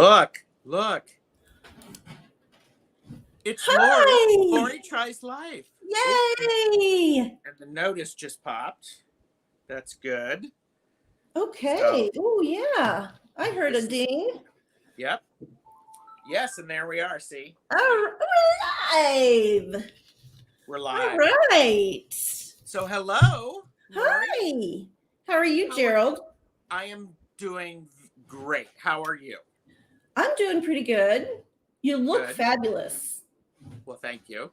Look. It's Lori. Hi! Lori Tries Life. Yay! And the notice just popped. That's good. Okay. Oh, yeah. I heard a ding. Yep. Yes, and there we are. See? Oh, we're live. We're live. All right. So, hello. Lori. Hi. How are you, Gerald? I am doing great. How are you? I'm doing pretty good. You look Good. fabulous. Well, thank you.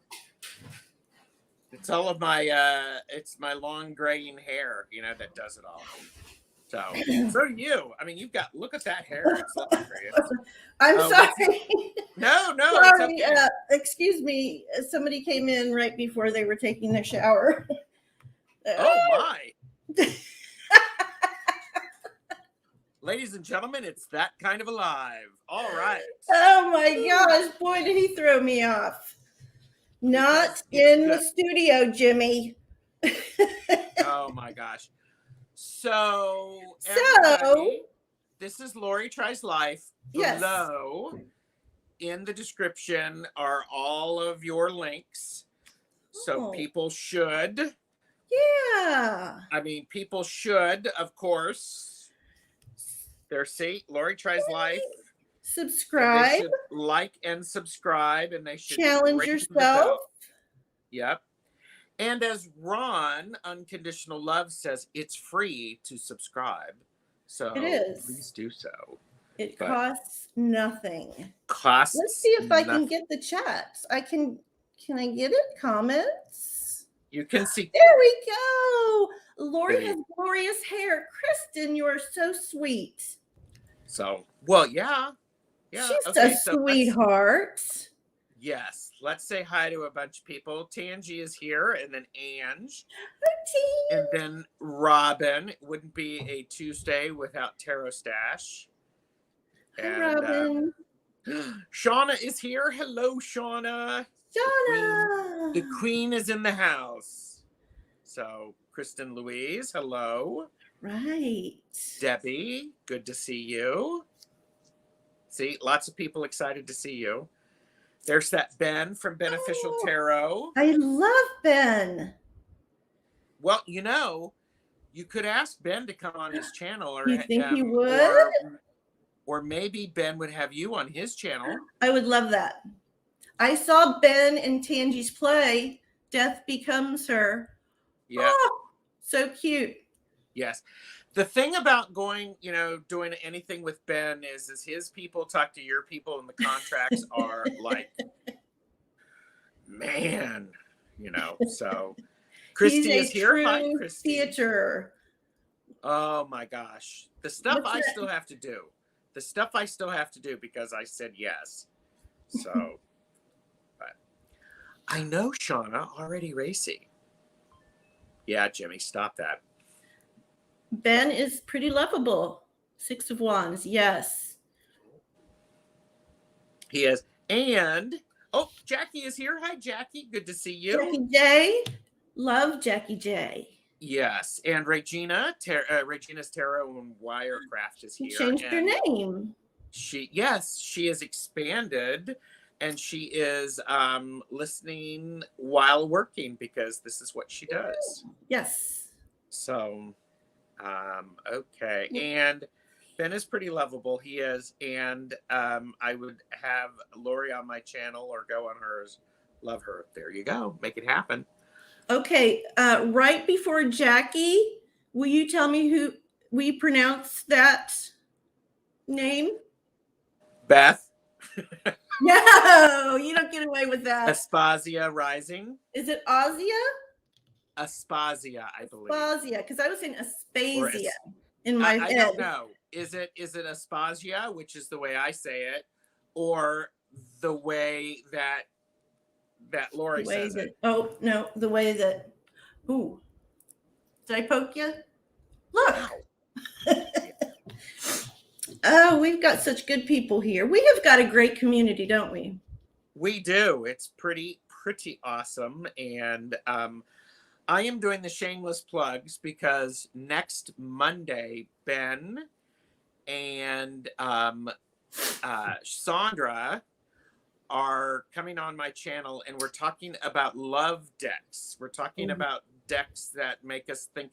It's all of my it's my long graying hair, that does it all. So do you. I mean, look at that hair. It's luxurious. I'm sorry. No, sorry. it's okay. Excuse me. Somebody came in right before they were taking their shower. Oh my. Ladies and gentlemen, it's that kind of alive. All right. Oh my gosh, boy, did he throw me off. Not in the studio, Jimmy. Oh my gosh. So this is Lori Tries Life. Yes. Below in the description are all of your links. So people should. Yeah. I mean, people should, of course. Lori Tries Life. Subscribe. They should like and subscribe, and they should challenge yourself. Yep. And as Ron, Unconditional Love, says, it's free to subscribe. So it is. Please do so. It costs nothing. Let's see if I can get the chats. Can I get it? Comments? You can see. There we go. Lori has glorious hair. Kristen, you are so sweet. So, well, yeah. She's a sweetheart. Yes. Let's say hi to a bunch of people. Tangi is here, and then Ange. Hi, and then Robin. It wouldn't be a Tuesday without Tarot Stash. Hi, Robin. Shauna is here. Hello, Shauna. Shauna. The queen is in the house. So, Kristen Louise, hello. Right. Debbie, good to see you. See, lots of people excited to see you. There's that Ben from Beneficial Tarot. I love Ben. Well, you could ask Ben to come on his channel. Or you think he would? Or maybe Ben would have you on his channel. I would love that. I saw Ben in Tangi's play, Death Becomes Her. Yeah. Oh, so cute. Yes. The thing about doing anything with Ben is his people talk to your people, and the contracts are like, man, so Christy is here. Hi, Christy. Theater. Oh my gosh. The stuff I still have to do. Because I said yes. So, but I know Shauna already racy. Yeah, Jimmy, stop that. Ben is pretty lovable. 6 of Wands, yes. He is. And, Jackie is here. Hi, Jackie. Good to see you. Jackie J. Love Jackie J. Yes. And Regina's Tarot and Wirecraft is here. She changed her name. She has expanded, and she is listening while working because this is what she does. Yes. So... okay. And Ben is pretty lovable. He is. And I would have Lori on my channel or go on hers. Love her. There you go. Make it happen. Okay. Right before Jackie, will you tell me who we pronounce that name? Beth. No, you don't get away with that. Aspasia Rising. Is it Ozia? Aspasia, I believe. Aspasia, because I was saying Aspasia in my head. I don't know. Is it Aspasia, which is the way I say it, or the way that Lori says it? Oh no, the way that. Ooh, did I poke you? Look. Oh, we've got such good people here. We have got a great community, don't we? We do. It's pretty awesome, and I am doing the shameless plugs because next Monday, Ben and Sandra are coming on my channel, and we're talking about love decks. We're talking about decks that make us think,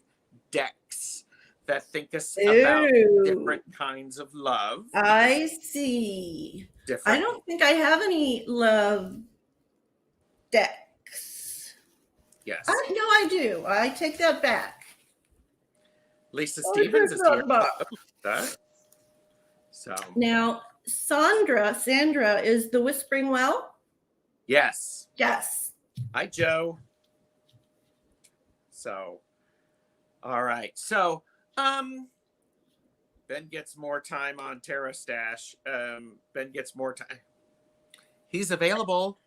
decks that think us about different kinds of love. I see. I don't think I have any love decks. Yes. No, I do. I take that back. Lisa Stevens is here. So now, Sandra is the Whispering Well. Yes. Yes. Hi, Joe. So, all right. So, Ben gets more time on Terra Stash. Ben gets more time. He's available.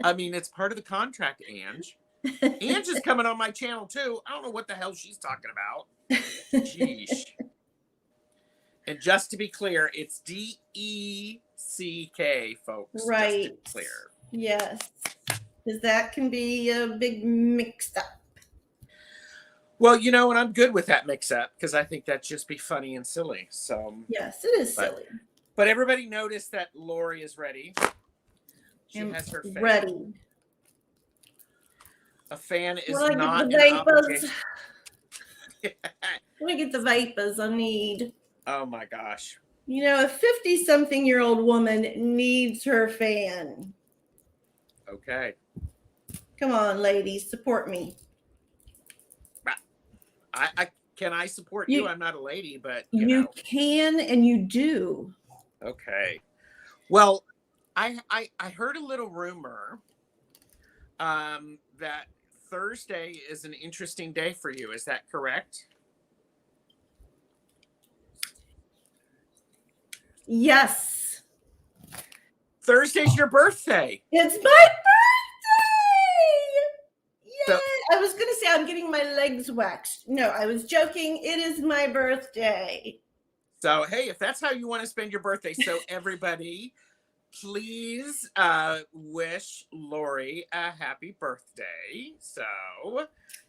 I mean, it's part of the contract, Ange. Ange is coming on my channel too. I don't know what the hell she's talking about. Sheesh. And just to be clear, it's DECK, folks. Right. Just to be clear. Yes. Because that can be a big mixed up. Well, you know, and I'm good with that mix up because I think that'd just be funny and silly. So yes, it is silly. But everybody noticed that Lori is ready. She has her fan. Ready. A fan is not an obligation. Let me get the vapors I need. Oh my gosh. You know, a 50-something-year-old woman needs her fan. Okay. Come on, ladies, support me. Can I support you? I'm not a lady, but you know. Can and you do. Okay. Well, I heard a little rumor that Thursday is an interesting day for you. Is that correct? Yes. Thursday's your birthday. It's my birthday. Yay! So, I was going to say I'm getting my legs waxed. No, I was joking. It is my birthday. So, hey, if that's how you want to spend your birthday, so everybody, please wish Lori a happy birthday. So,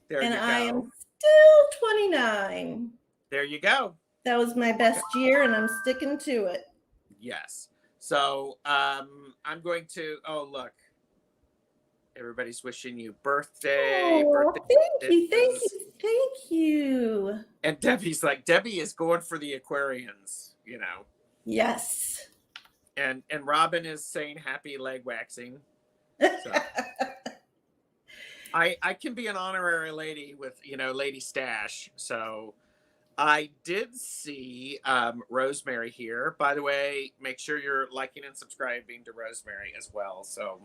there you go. And I am still 29. There you go. That was my best year, and I'm sticking to it. Yes. So, I'm going to, oh, look. Everybody's wishing you birthday. Oh, thank you. And Debbie's like, Debbie is going for the Aquarians, you know. Yes. And Robin is saying happy leg waxing. So. I can be an honorary lady with, you know, Lady Stash. So I did see Rosemary here. By the way, make sure you're liking and subscribing to Rosemary as well. So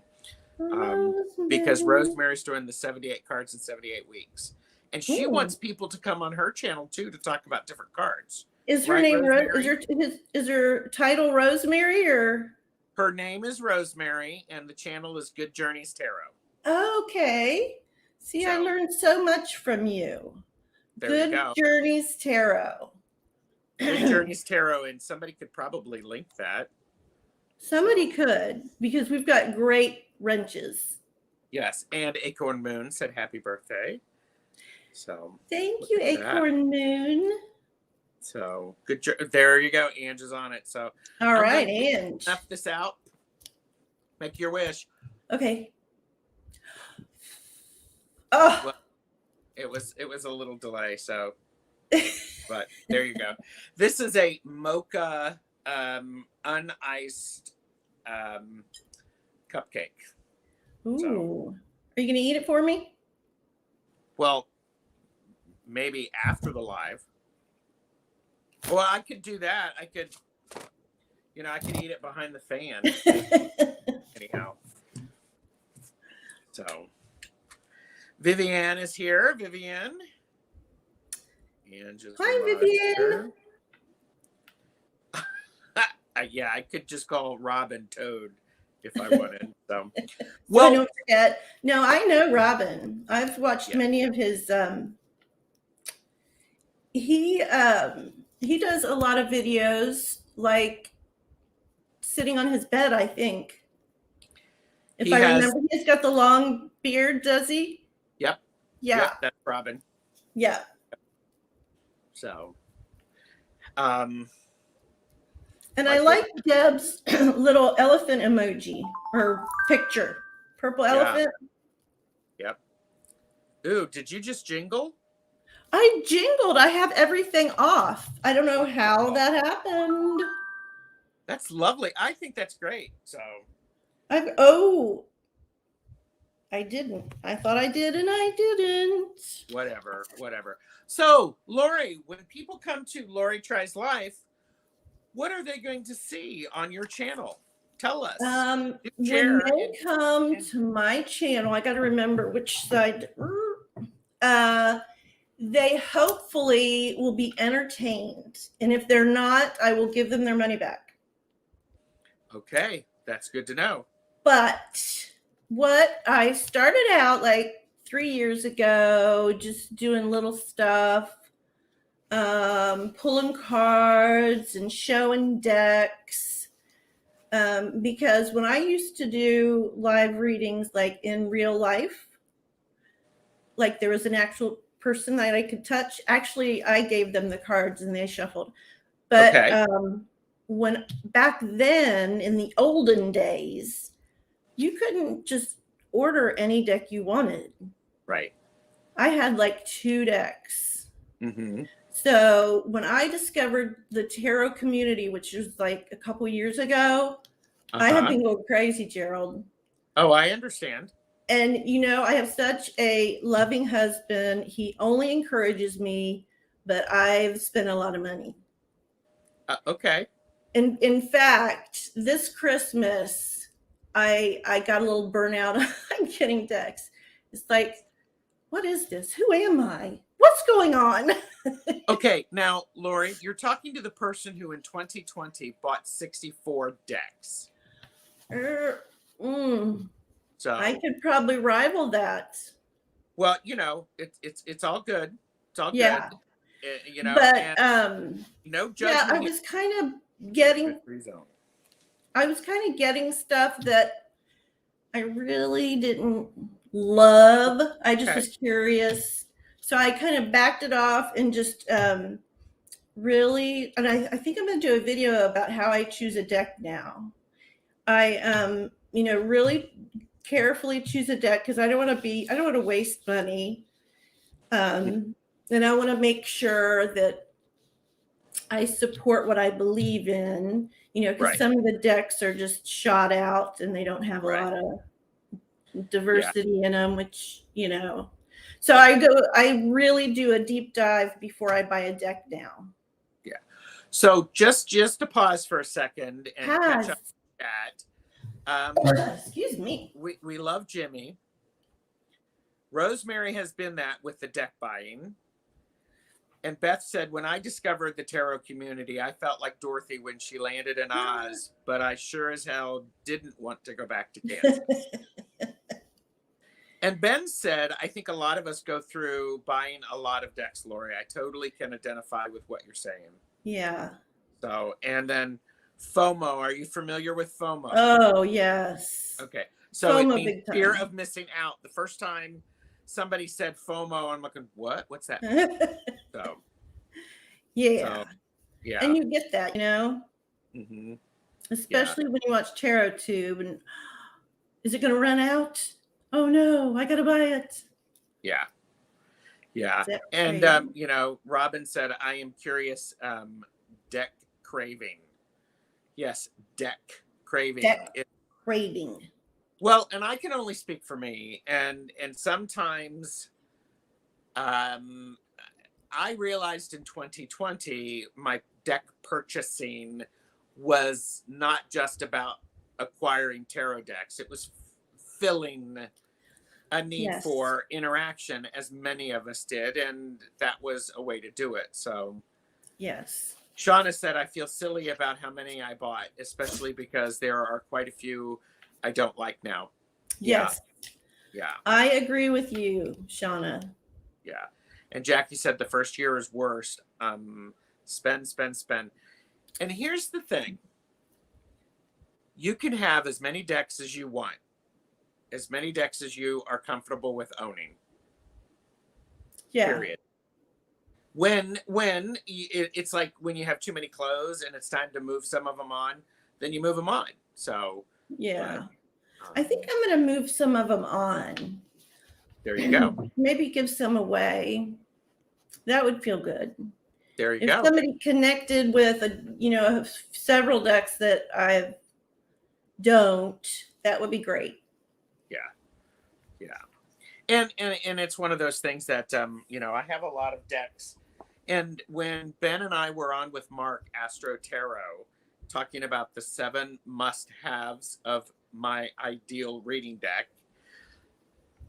because Rosemary's doing the 78 cards in 78 weeks. And she wants people to come on her channel too to talk about different cards. Is her name is her title Rosemary or? Her name is Rosemary and the channel is Good Journeys Tarot. Okay. See, I learned so much from you. Good Journeys Tarot. Good Journeys Tarot, and somebody could probably link that. Somebody could, because we've got great wrenches. Yes, and Acorn Moon said happy birthday. So thank you, Acorn Moon. So good. There you go. Ange is on it. So all right, Ange. Stuff this out. Make your wish. Okay. Oh. Well, it was a little delay. So, but there you go. This is a mocha uniced cupcake. Ooh. So, are you gonna eat it for me? Well, maybe after the live. Well, I could do that. I could, you know, I could eat it behind the fan. Anyhow. So, Vivian is here. Vivian. And hi, Vivian. Yeah, I could just call Robin Toad if I wanted. So, well, don't forget. No, I know Robin. I've watched many of his. He does a lot of videos, like sitting on his bed. I think, if I remember, he's got the long beard. Does he? Yep. Yeah. Yep, that's Robin. Yeah. So, and And I like Deb's little elephant emoji or picture. Purple elephant. Yep. Ooh, did you just jingle? I jingled. I have everything off. I don't know how that happened. That's lovely. I think that's great. So I didn't. I thought I did and I didn't. whatever. So, Lori, when people come to Lori Tries Life, what are they going to see on your channel? Tell us. When they come to my channel, I got to remember which side. They hopefully will be entertained. And if they're not, I will give them their money back. Okay, that's good to know. But what I started out like 3 years ago, just doing little stuff, pulling cards and showing decks. Because when I used to do live readings, like in real life, like there was an actual person that I could touch. Actually, I gave them the cards and they shuffled. But when back then in the olden days, you couldn't just order any deck you wanted. Right. I had like 2 decks. Mm-hmm. So when I discovered the tarot community, which was like a couple years ago, I have been going crazy, Gerald. Oh, I understand. And, you know, I have such a loving husband. He only encourages me, but I've spent a lot of money. Okay. And in fact, this Christmas, I got a little burnout on getting decks. It's like, what is this? Who am I? What's going on? Okay. Now, Lori, you're talking to the person who in 2020 bought 64 decks. So I could probably rival that. Well, you know, it's all good. It's all good. You know, but no judgment. Yeah, I was kind of getting stuff that I really didn't love. I just was curious. So I kind of backed it off and just really, and I think I'm going to do a video about how I choose a deck now. I, you know, really carefully choose a deck because I don't want to waste money. And I want to make sure that I support what I believe in, you know, because some of the decks are just shot out and they don't have a lot of diversity in them, which, you know. So I really do a deep dive before I buy a deck now. Yeah. So just to pause for a second and catch up with that. Excuse me. We love Jimmy. Rosemary has been that with the deck buying. And Beth said, when I discovered the tarot community, I felt like Dorothy when she landed in Oz, but I sure as hell didn't want to go back to Kansas. And Ben said, I think a lot of us go through buying a lot of decks, Lori. I totally can identify with what you're saying. Yeah. So, and then FOMO. Are you familiar with FOMO? Oh, yes. Okay. So FOMO, it means fear of missing out. The first time somebody said FOMO, I'm looking, what? What's that? So, yeah. Yeah. And you get that, you know? Mm-hmm. Especially when you watch Tarot Tube and is it going to run out? Oh no, I got to buy it. Yeah. Yeah. And, you know, Robin said, I am curious, deck craving. Yes, deck craving. Craving. Well, and I can only speak for me. And sometimes I realized in 2020, my deck purchasing was not just about acquiring tarot decks. It was filling a need for interaction, as many of us did. And that was a way to do it. So, yes. Shauna said, I feel silly about how many I bought, especially because there are quite a few I don't like now. Yes. Yeah. I agree with you, Shauna. Yeah. And Jackie said the first year is worst. Spend. And here's the thing. You can have as many decks as you want, as many decks as you are comfortable with owning. Yeah. Period. it's like when you have too many clothes and it's time to move some of them on, then you move them on. So, Yeah. but, I think I'm going to move some of them on. there you go. Maybe give some away. That would feel good. There you If go. somebody connected with several decks that I don't, that would be great. Yeah. And it's one of those things that I have a lot of decks. And when Ben and I were on with Mark Astro Tarot talking about the 7 must-haves of my ideal reading deck,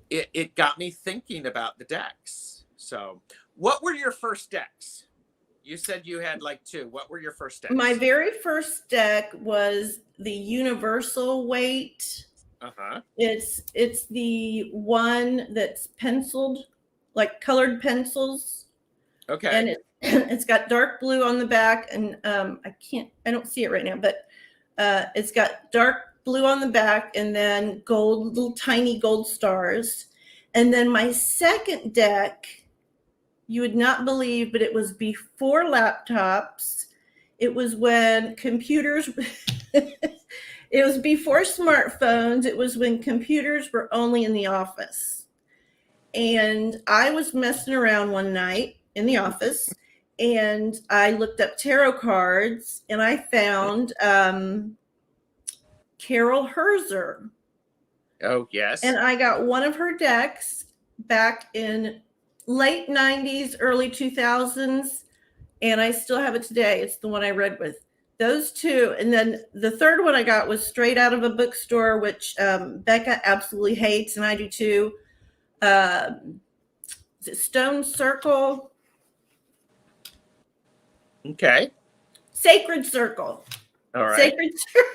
it got me thinking about the decks. So, what were your first decks? You said you had like 2. What were your first decks? My very first deck was the Universal Weight. Uh-huh. It's the one that's penciled, like colored pencils. Okay. And it's got dark blue on the back, and I don't see it right now, but it's got dark blue on the back and then gold, little tiny gold stars. And then my second deck, you would not believe, but it was before laptops. It was when computers, it was before smartphones. It was when computers were only in the office. And I was messing around one night in the office, and I looked up tarot cards, and I found Carol Herzer. Oh, yes. And I got one of her decks back in late 90s, early 2000s, and I still have it today. It's the one I read with. Those 2. And then the third one I got was straight out of a bookstore, which Becca absolutely hates, and I do too. Is it Stone Circle? Okay. Sacred Circle. All right. Sacred Circle.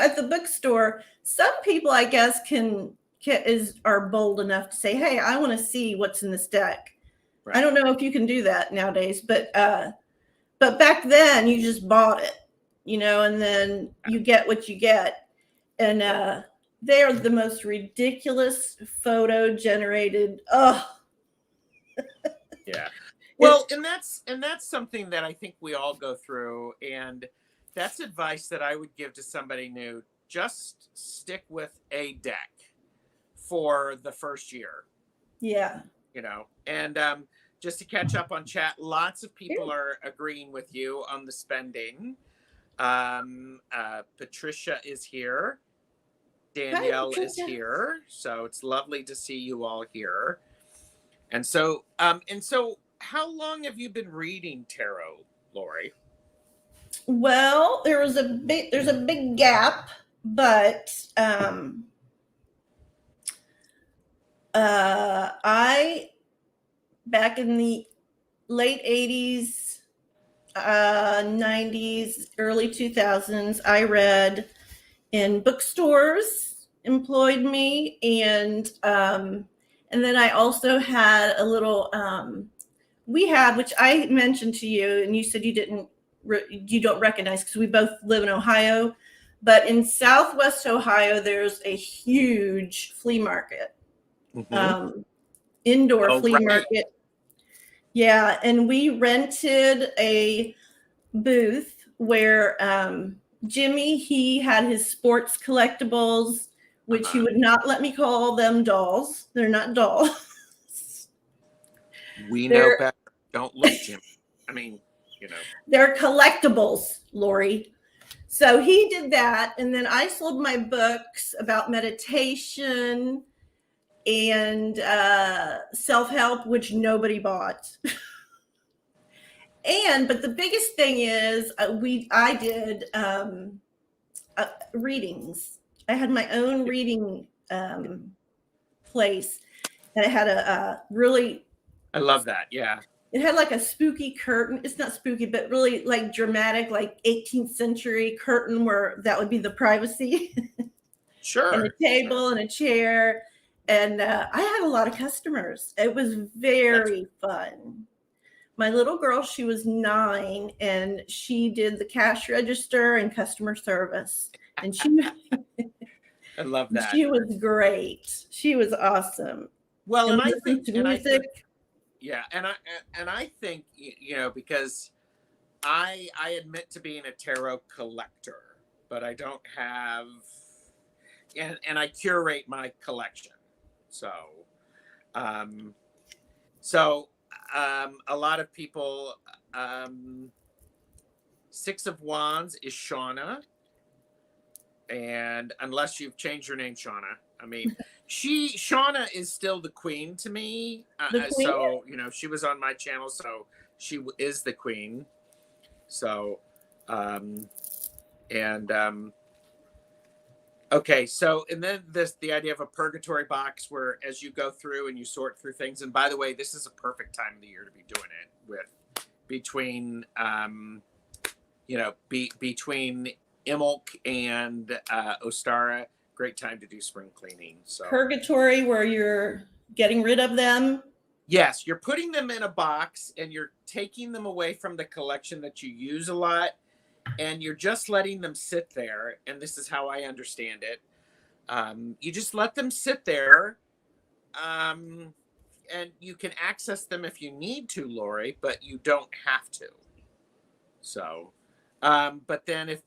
At the bookstore, some people, I guess, are bold enough to say, "Hey, I want to see what's in this deck." Right. I don't know if you can do that nowadays, but back then you just bought it, and then you get what you get, and they are the most ridiculous photo generated. Yeah. Well, and that's something that I think we all go through, and that's advice that I would give to somebody new. Just stick with a deck for the first year. Yeah. And just to catch up on chat, lots of people are agreeing with you on the spending. Patricia is here. Danielle is here. So it's lovely to see you all here. And so how long have you been reading tarot, Lori? Well, there's a big gap, but I, back in the late 80s, 90s, early 2000s, I read in bookstores, employed me, and then I also had a little which I mentioned to you, and you said you don't recognize because we both live in Ohio, but in Southwest Ohio, there's a huge flea market, indoor flea market. Yeah, and we rented a booth where Jimmy, he had his sports collectibles, which he would not let me call them dolls. They're not dolls. We know better. Don't look, Jimmy. I mean, They're collectibles, Lori. So he did that, and then I sold my books about meditation and self-help, which nobody bought. But the biggest thing is I did readings. I had my own reading place, and it had a really. I love that. Yeah. It had like a spooky curtain. It's not spooky, but really like dramatic, like 18th century curtain where that would be the privacy. Sure. And a table and a chair. And I had a lot of customers. It was very fun. My little girl, she was 9, and she did the cash register and customer service. And she I love that. She was great. She was awesome. Well, and I think music. Yeah, and I think because I admit to being a tarot collector, but I don't have and I curate my collection. So um so a lot of people um Six of Wands is Shauna, and unless you've changed your name, Shauna, I mean, Shauna is still the queen to me. The queen? So she was on my channel, so she is the queen. So, um, and okay, so and then the idea of a purgatory box where as you go through and you sort through things. And by the way, this is a perfect time of the year to be doing it with between between Imbolc and Ostara. Great time to do spring cleaning. So Purgatory, where you're getting rid of them. yes, you're putting them in a box and you're taking them away from the collection that you use a lot, and you're just letting them sit there. And this is how I understand it. You just let them sit there, and you can access them if you need to, Lori, but you don't have to. So, but then if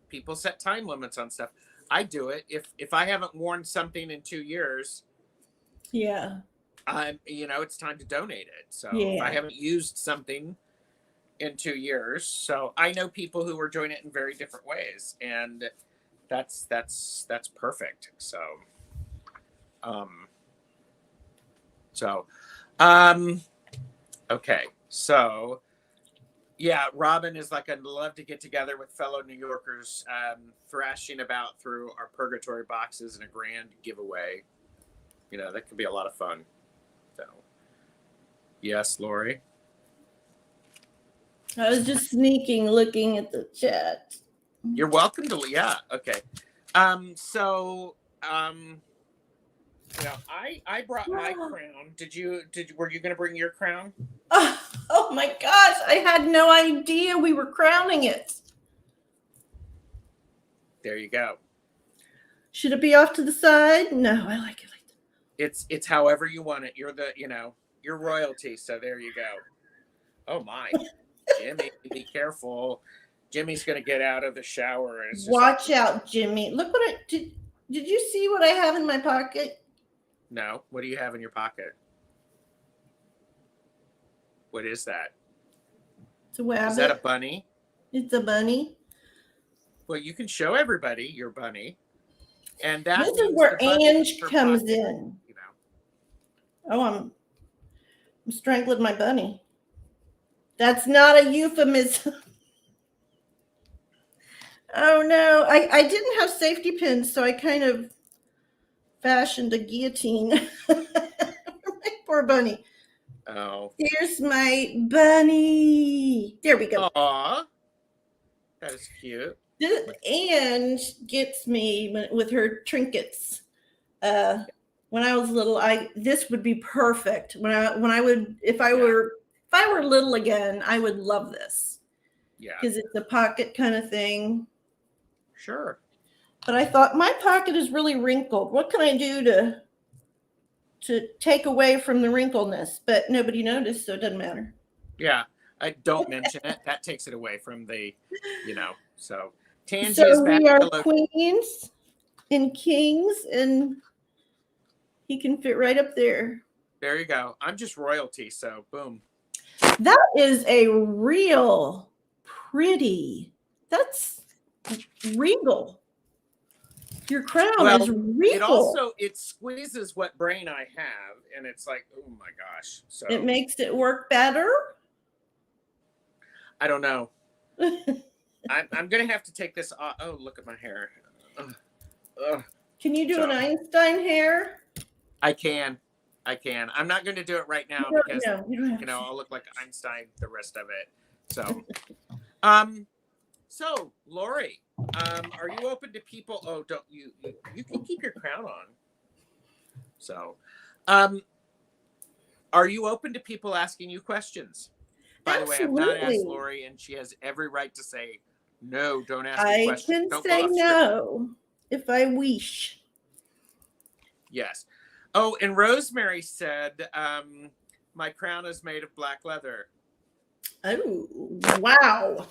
people set time limits on stuff, I do it. If I haven't worn something in 2 years, Yeah. It's time to donate it. So Yeah. if I haven't used something in 2 years, so I know people who are doing it in very different ways, and that's perfect. So, okay, so. Yeah, Robin is like, I'd love to get together with fellow New Yorkers, thrashing about through our purgatory boxes in a grand giveaway. That could be a lot of fun. So, yes, Lori. I was just sneaking, looking at the chat. You're welcome to. Yeah. Okay. So, I brought my crown. Were you going to bring your crown? Oh my gosh, I had no idea we were crowning it. There you go. Should it be off to the side? No, I like it like that. It's however you want it. You're you're royalty, so there you go. Oh my. Jimmy, be careful. Jimmy's gonna get out of the shower. And watch out, Jimmy. Look what I did. Did you see what I have in my pocket? No. What do you have in your pocket? What is that? It's a rabbit. Is that a bunny? It's a bunny. Well, you can show everybody your bunny. And that this is where Ange comes in. Oh, I'm strangling my bunny. That's not a euphemism. Oh no, I didn't have safety pins, so I kind of fashioned a guillotine for my poor bunny. Oh. Here's my bunny. There we go. Aw. That is cute. Ange gets me with her trinkets. When I was little, this would be perfect. If I were little again, I would love this. Yeah. Because it's a pocket kind of thing. Sure. But I thought my pocket is really wrinkled. What can I do to take away from the wrinkleness? But nobody noticed, so it doesn't matter. Yeah. I don't mention it. That takes it away from the, so Tangi so is back. We are queens and kings, and he can fit right up there. There you go. I'm just royalty, so boom. That is a real pretty. That's regal. Your crown is regal. It squeezes what brain I have, and it's like, oh my gosh. So it makes it work better. I don't know. I'm gonna have to take this off. Oh, look at my hair. Can you do an Einstein hair? I can. I'm not going to do it right now because I'll look like Einstein the rest of it. So, so Lori, are you open to people? Oh, don't you can keep your crown on. So, are you open to people asking you questions? By the way, I've not asked Lori, and she has every right to say no. Don't ask me questions. I can say no if I wish. Yes. Oh, and Rosemary said My crown is made of black leather. Oh, wow.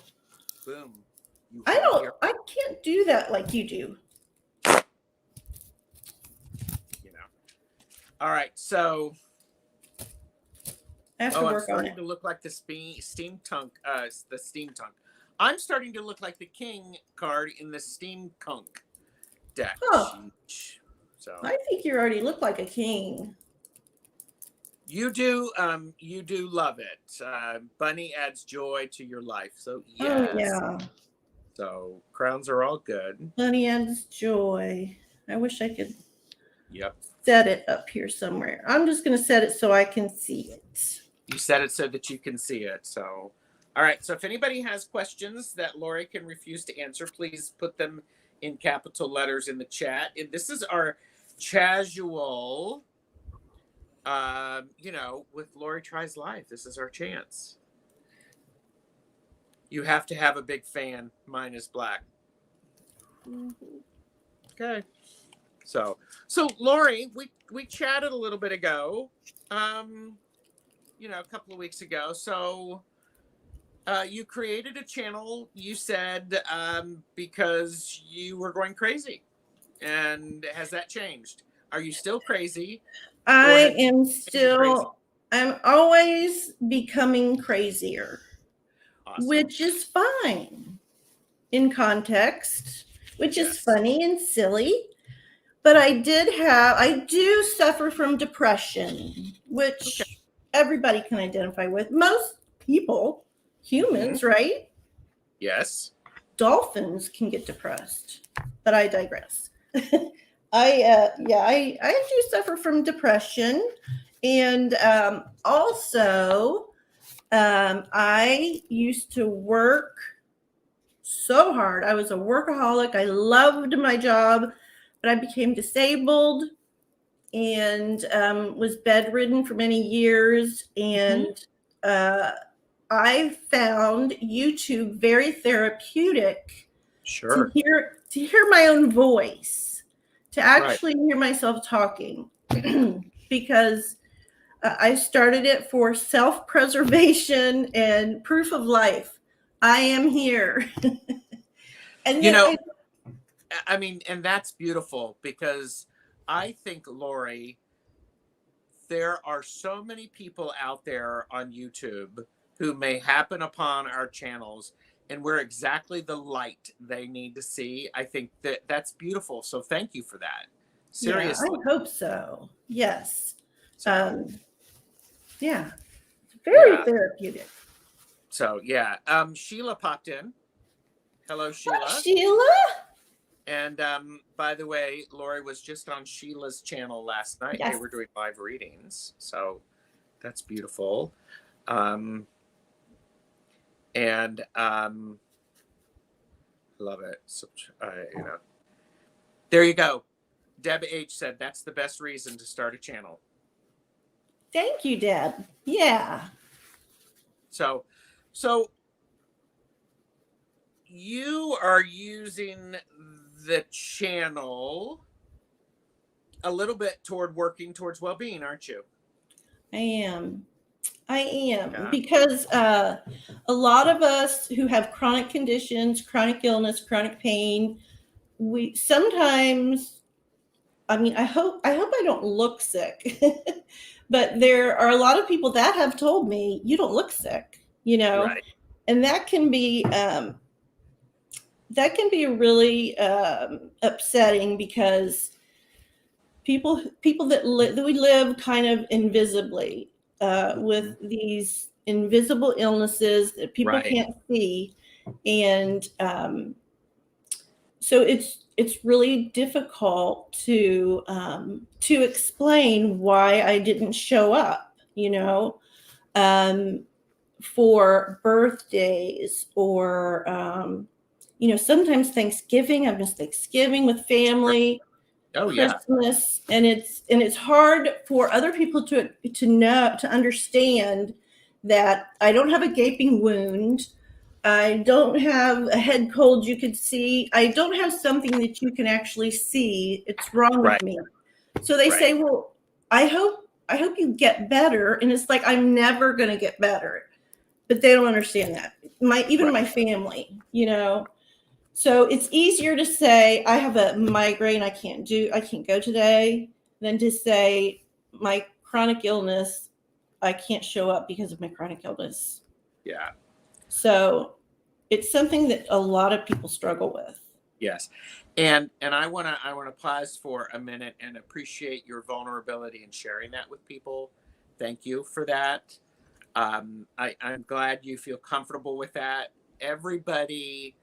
Boom. You I heard it here. can't do that like you do. You know. All right. So, I have to I'm work on starting it. to look like the steampunk. The steampunk. I'm starting to look like the king card in the steampunk deck. Huh. So I think you already look like a king. you do love it. Bunny adds joy to your life. So yes. Oh, yeah. So crowns are all good. Bunny adds joy. I wish I could Yep. set it up here somewhere. I'm just going to set it so I can see it. You set it so that you can see it. So, all right. So if anybody has questions that Lori can refuse to answer, please put them in capital letters in the chat. And this is our casual, with Lori Tries Live. This is our chance. You have to have a big fan. Mine is black. Okay. So Lori, we chatted a little bit ago, a couple of weeks ago. So you created a channel, you said, because you were going crazy. And has that changed? Are you still crazy? I am still, I'm always becoming crazier, awesome. Which is fine in context, which is funny and silly. But I do suffer from depression, which everybody can identify with. Most people, humans, right? Yes. Dolphins can get depressed, but I digress. I do suffer from depression, and also I used to work so hard. I was a workaholic. I loved my job, but I became disabled and was bedridden for many years. And I found YouTube very therapeutic. Sure. To hear my own voice, to actually hear myself talking, because I started it for self-preservation and proof of life. I am here. And and that's beautiful, because I think, Lori, there are so many people out there on YouTube who may happen upon our channels, and we're exactly the light they need to see. I think that's beautiful. So thank you for that. Seriously. Yeah, I hope so. Yes. Very therapeutic. So Sheila popped in. Hello, Sheila. Hi, Sheila. And by the way, Lori was just on Sheila's channel last night. Yes. They were doing live readings. So that's beautiful. Love it. So, there you go. Deb H said that's the best reason to start a channel. Thank you, Deb. Yeah. So you are using the channel a little bit toward working towards well-being, aren't you? I am. Because a lot of us who have chronic conditions, chronic illness, chronic pain, we sometimes, I hope I don't look sick, but there are a lot of people that have told me you don't look sick, right. And that can be really upsetting, because people that we live kind of invisibly with these invisible illnesses that people can't see, and so it's really difficult to explain why I didn't show up, for birthdays or sometimes Thanksgiving. I miss Thanksgiving with family. Christmas, and it's hard for other people to understand that I don't have a gaping wound. I don't have a head cold you could see. I don't have something that you can actually see. It's wrong with me. So they say, well, I hope hope you get better. And it's like, I'm never going to get better. But they don't understand that. Even my family, you know. So it's easier to say I have a migraine, I can't go today, than to say my chronic illness, I can't show up because of my chronic illness. Yeah. So it's something that a lot of people struggle with. Yes. And I want to pause for a minute and appreciate your vulnerability in sharing that with people. Thank you for that. I'm glad you feel comfortable with that. Everybody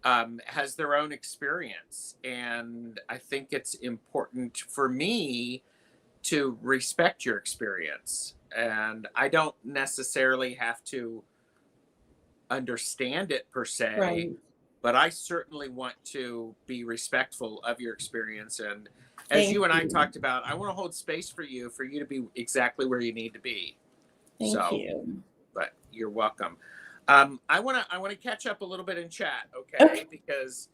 has their own experience, and I think it's important for me to respect your experience. And I don't necessarily have to understand it per se, Right. but I certainly want to be respectful of your experience. And as Thank you and I you. talked about, I want to hold space for you to be exactly where you need to be. Thank you. But you're welcome. I want to catch up a little bit in chat, okay? Because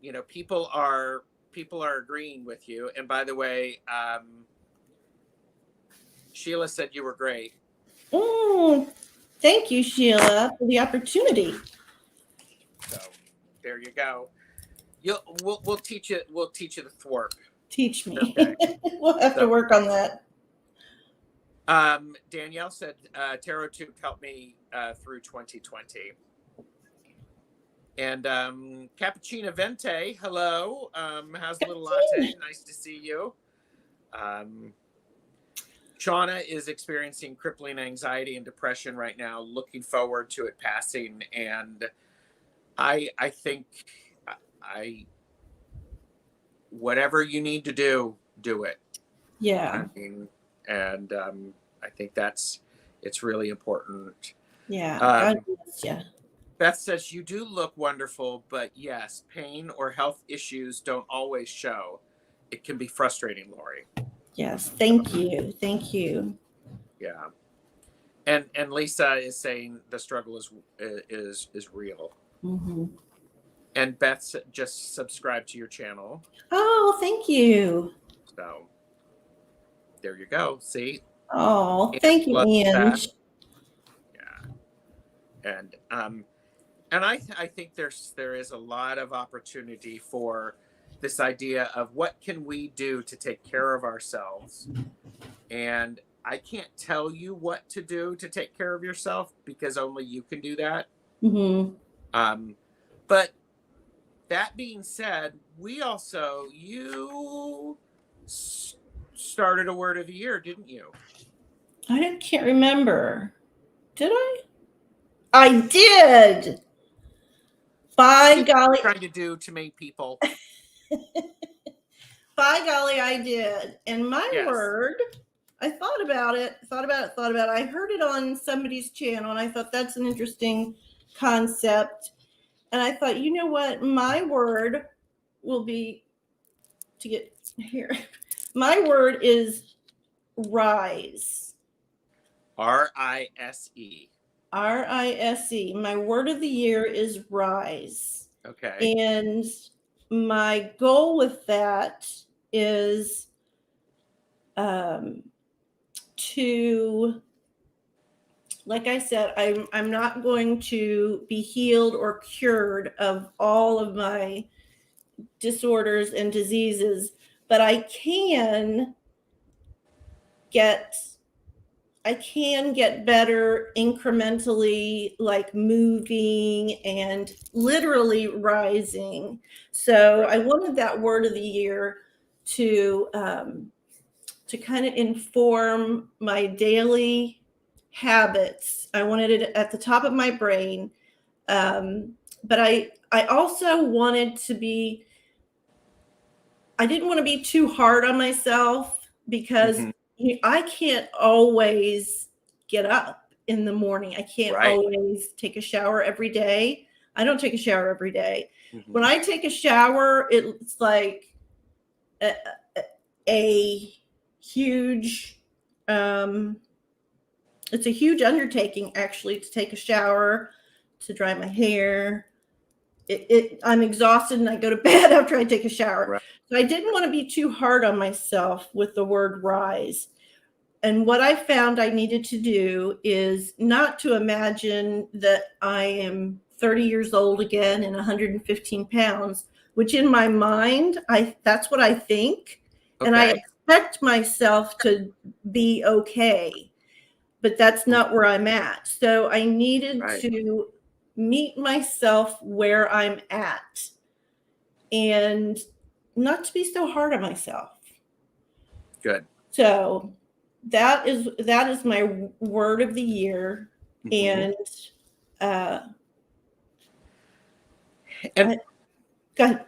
you know, people are agreeing with you. And by the way, Sheila said you were great. Oh, thank you, Sheila, for the opportunity. So there you go. We'll teach you the thwarp. Teach me. Okay. We'll have to work on that. Danielle said Tarot Tube helped me through 2020. And Cappuccino Vente, hello. How's the little latte? Nice to see you. Shauna is experiencing crippling anxiety and depression right now, looking forward to it passing. And I think whatever you need to do it. Yeah. I mean, and I think it's really important. Yeah. God bless you. Beth says, you do look wonderful, but yes, pain or health issues don't always show. It can be frustrating, Lori. Yes. Thank you. Thank you. Yeah. And Lisa is saying the struggle is real. Mm-hmm. And Beth just subscribed to your channel. Oh, thank you. So there you go. See? Oh, thank you, Ian. Yeah. And I think there is a lot of opportunity for this idea of what can we do to take care of ourselves. And I can't tell you what to do to take care of yourself because only you can do that. Mm-hmm. But that being said, you started a word of the year, didn't you? I can't remember. Did I? I did. By golly. Trying to do to make people. By golly, I did. And my word, I thought about it. I heard it on somebody's channel, and I thought that's an interesting concept. And I thought, you know what? My word will be to get here. My word is rise. R-I-S-E. R-I-S-E. My word of the year is rise. Okay. And my goal with that is to, like I said, I'm not going to be healed or cured of all of my disorders and diseases, but I can get better incrementally, like moving and literally rising. So I wanted that word of the year to kind of inform my daily habits. I wanted it at the top of my brain. But I also wanted to be, I didn't want to be too hard on myself because I can't always get up in the morning. I can't always take a shower every day. I don't take a shower every day. When I take a shower, it's like a huge, it's a huge undertaking actually to take a shower, to dry my hair. I'm exhausted and I go to bed after I take a shower. So I didn't want to be too hard on myself with the word rise. what I found I needed to do is not to imagine that I am 30 years old again and 115 pounds, which in my mind, that's what I think. And I Okay. expect myself to be okay, but that's not where I'm at. So I needed Right. to meet myself where I'm at and not to be so hard on myself. Good. So that is my word of the year. Mhm. And uh And go ahead.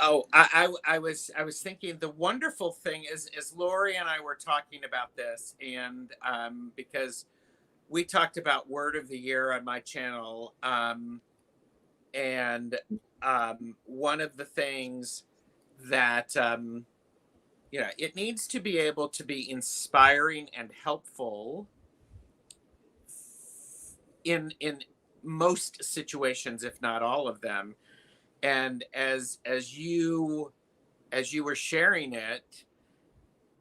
oh, I was thinking the wonderful thing is Lori and I were talking about this, and because we talked about word of the year on my channel, and one of the things that it needs to be able to be inspiring and helpful in most situations, if not all of them. And as you were sharing it,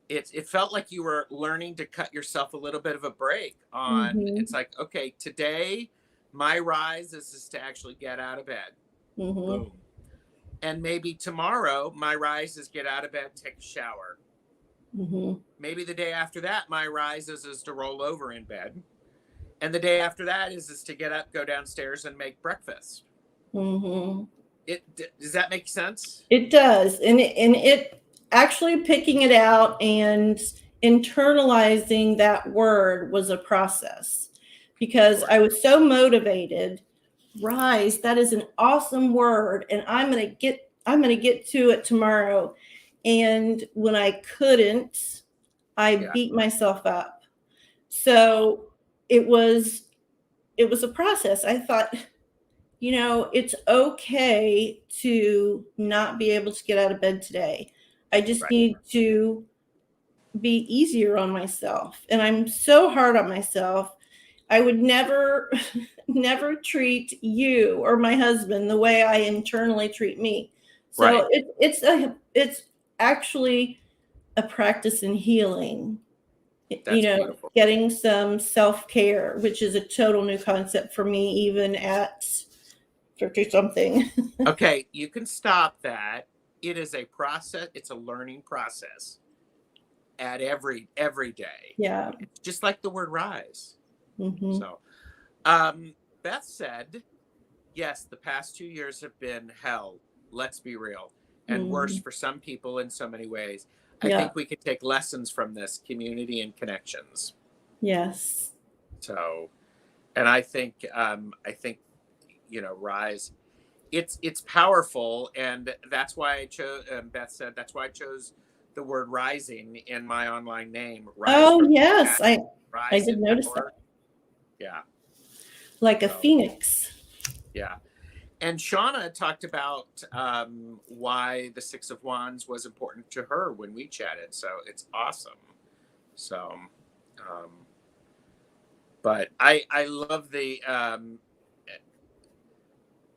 it felt like you were learning to cut yourself a little bit of a break on. It's Mm-hmm. like, okay, today my rise is to actually get out of bed. Mm-hmm. Boom. And maybe tomorrow my rise is get out of bed, take a shower. Mm-hmm. Maybe the day after that my rise is to roll over in bed. And the day after that is to get up, go downstairs and make breakfast. Mm-hmm. It does that make sense? It does. And it actually picking it out and internalizing that word was a process because Sure. I was so motivated. Rise, that is an awesome word. And I'm gonna get to it tomorrow. And when I couldn't, I Yeah. beat myself up. So it was a process. I thought, it's okay to not be able to get out of bed today. I just Right. need to be easier on myself. And I'm so hard on myself. I would never, never treat you or my husband the way I internally treat me. Right. So it's actually a practice in healing, That's beautiful. getting some self-care, which is a total new concept for me, even at 50 something. Okay, you can stop that. It is a process. It's a learning process at every day. Yeah. It's just like the word rise. Mm-hmm. So, Beth said, yes, the past 2 years have been hell. Let's be real, and worse Mm-hmm. for some people in so many ways. I Yeah. think we could take lessons from this community and connections. Yes. So, and I think rise. It's powerful, and that's why I chose. Beth said that's why I chose the word rising in my online name. Rise Oh from the yes, ashes, I rise did in notice power. that. Yeah. Like a So phoenix. yeah. And Shauna talked about why the Six of Wands was important to her when we chatted. So it's awesome. So, um, but I love the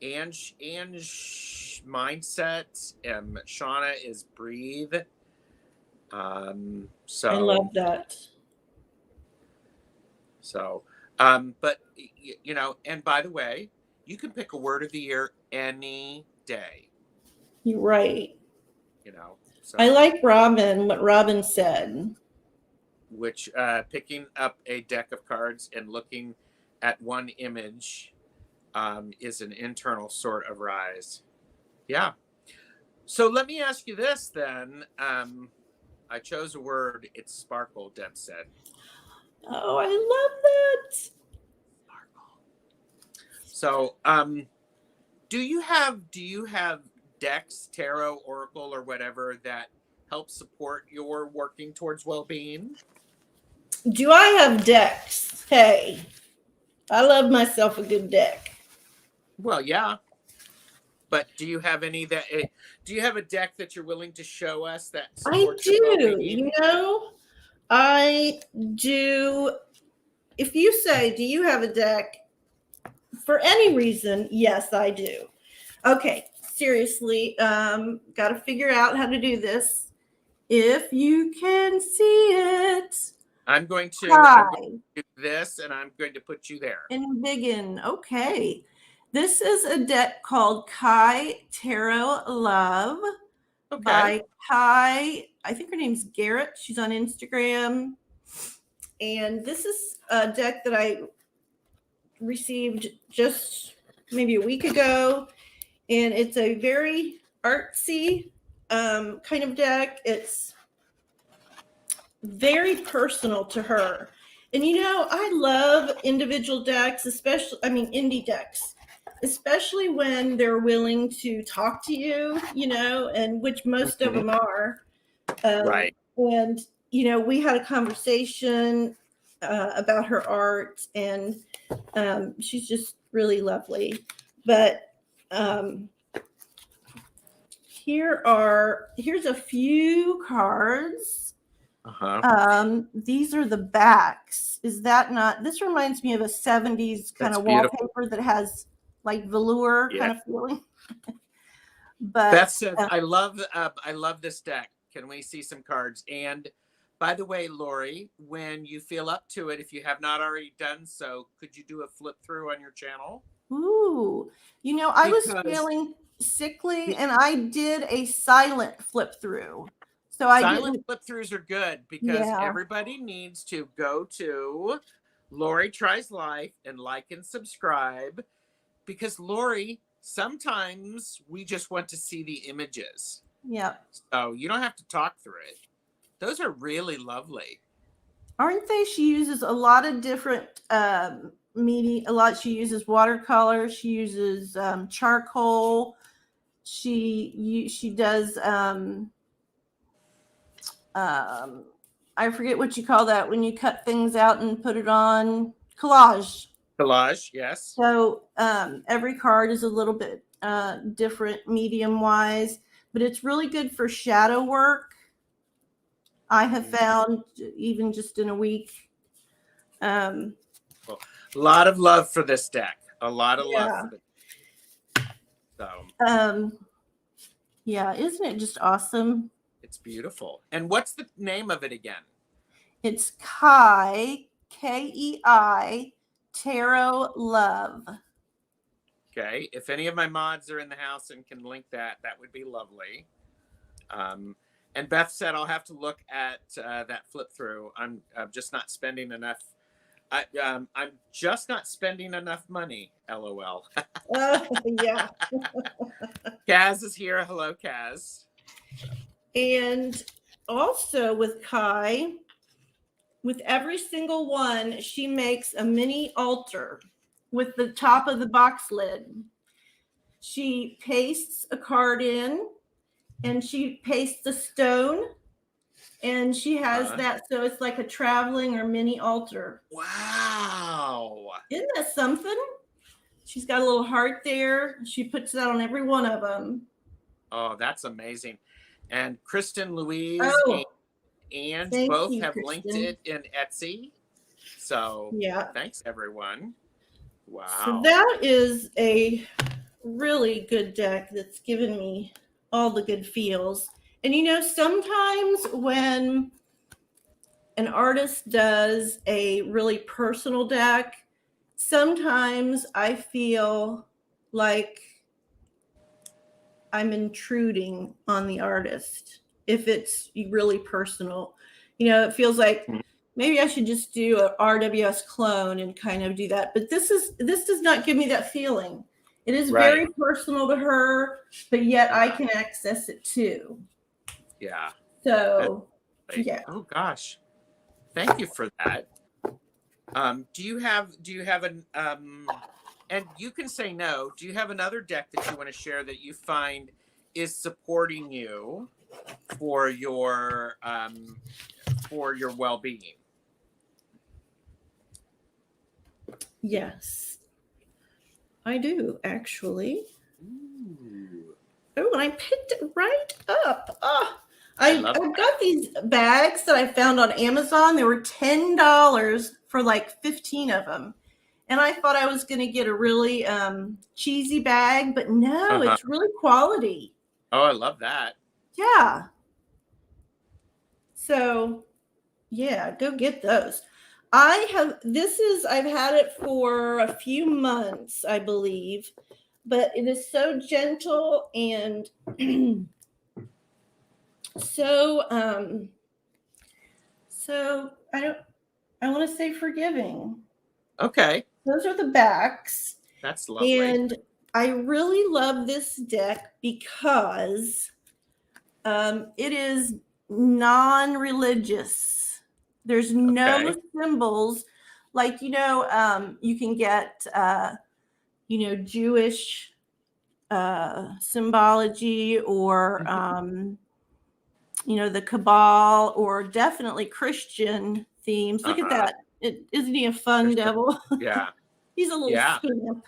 Ange mindset. Shauna is breathe. I So love that. so, but and by the way, you can pick a word of the year any day. You're right. I So like Robin, what Robin said. which picking up a deck of cards and looking at one image is an internal sort of rise. Yeah. So let me ask you this then. I chose a word. It's sparkle. Deb said. Oh, I love that. Sparkle. So, do you have decks, tarot, oracle, or whatever that help support your working towards well-being? Do I have decks? Hey, I love myself a good deck. Well, yeah. But do you have any that? Do you have a deck that you're willing to show us that I supports your do. well-being? I do. If you say, do you have a deck? For any reason, yes, I do. Okay, seriously, got to figure out how to do this. If you can see it, I'm going to do this, and I'm going to put you there. In Biggin. Okay. This is a deck called Kai Tarot Love by Kai. I think her name's Garrett. She's on Instagram. And this is a deck that I received just maybe a week ago. And it's a very artsy kind of deck. It's very personal to her. And I love individual decks, especially, indie decks, especially when they're willing to talk to you, and which most of them are. Right. And, we had a conversation about her art, and she's just really lovely. But here's a few cards. These are the backs. Is that not? This reminds me of a 70s kind of wallpaper that has like velour kind of feeling. But Beth says, I love this deck. Can we see some cards? And by the way, Lori, when you feel up to it, if you have not already done so, could you do a flip through on your channel? Ooh, I was feeling sickly, and I did a silent flip through. So silent flip throughs are good because everybody needs to go to Lori Tries Life and like and subscribe, because Lori, sometimes we just want to see the images. Yeah. So you don't have to talk through it. Those are really lovely. Aren't they? She uses a lot of different media. She uses watercolor. She uses charcoal. She does I forget what you call that when you cut things out and put it on. Collage. Collage, yes. So every card is a little bit different medium wise, but it's really good for shadow work. I have found, even just in a week. A lot of love for this deck. A lot of love for the So yeah, isn't it just awesome? It's beautiful. And what's the name of it again? It's Kai, Kei, Tarot Love. Okay. If any of my mods are in the house and can link that, that would be lovely. And Beth said I'll have to look at that flip through. I'm just not spending enough. I'm just not spending enough money. LOL. Yeah. Kaz is here. Hello, Kaz. And also with Kai, with every single one, she makes a mini altar with the top of the box lid. She pastes a card in, and she pastes a stone, and she has that, so it's like a traveling or mini altar. Wow. Isn't that something? She's got a little heart there. She puts that on every one of them. Oh, that's amazing. And Kristen, Louise, and both have linked it in Etsy. So thanks, everyone. Wow. So that is a really good deck that's given me all the good feels. And sometimes when an artist does a really personal deck, sometimes I feel like I'm intruding on the artist if it's really personal. It feels like maybe I should just do a RWS clone and kind of do that. But this does not give me that feeling. It is very personal to her, but yet I can access it too. Yeah. So yeah. Oh gosh. Thank you for that. Do you have an and you can say no. Do you have another deck that you want to share that you find is supporting you for your well-being? Yes, I do actually. Ooh. Oh, and I picked it right up. I've got these bags that I found on Amazon. They were $10 for like 15 of them. And I thought I was going to get a really cheesy bag, but no, it's really quality. Oh, I love that. Yeah. So Yeah, go get those. I've had it for a few months, I believe, but it is so gentle and so so I want to say forgiving. Okay. Those are the backs. That's lovely. And I really love this deck because it is non-religious. There's no Okay. symbols like you can get Jewish symbology or the Cabal or definitely Christian themes. Look at Uh-huh. that! Isn't he a fun devil? Yeah. He's a little Yeah. scamp.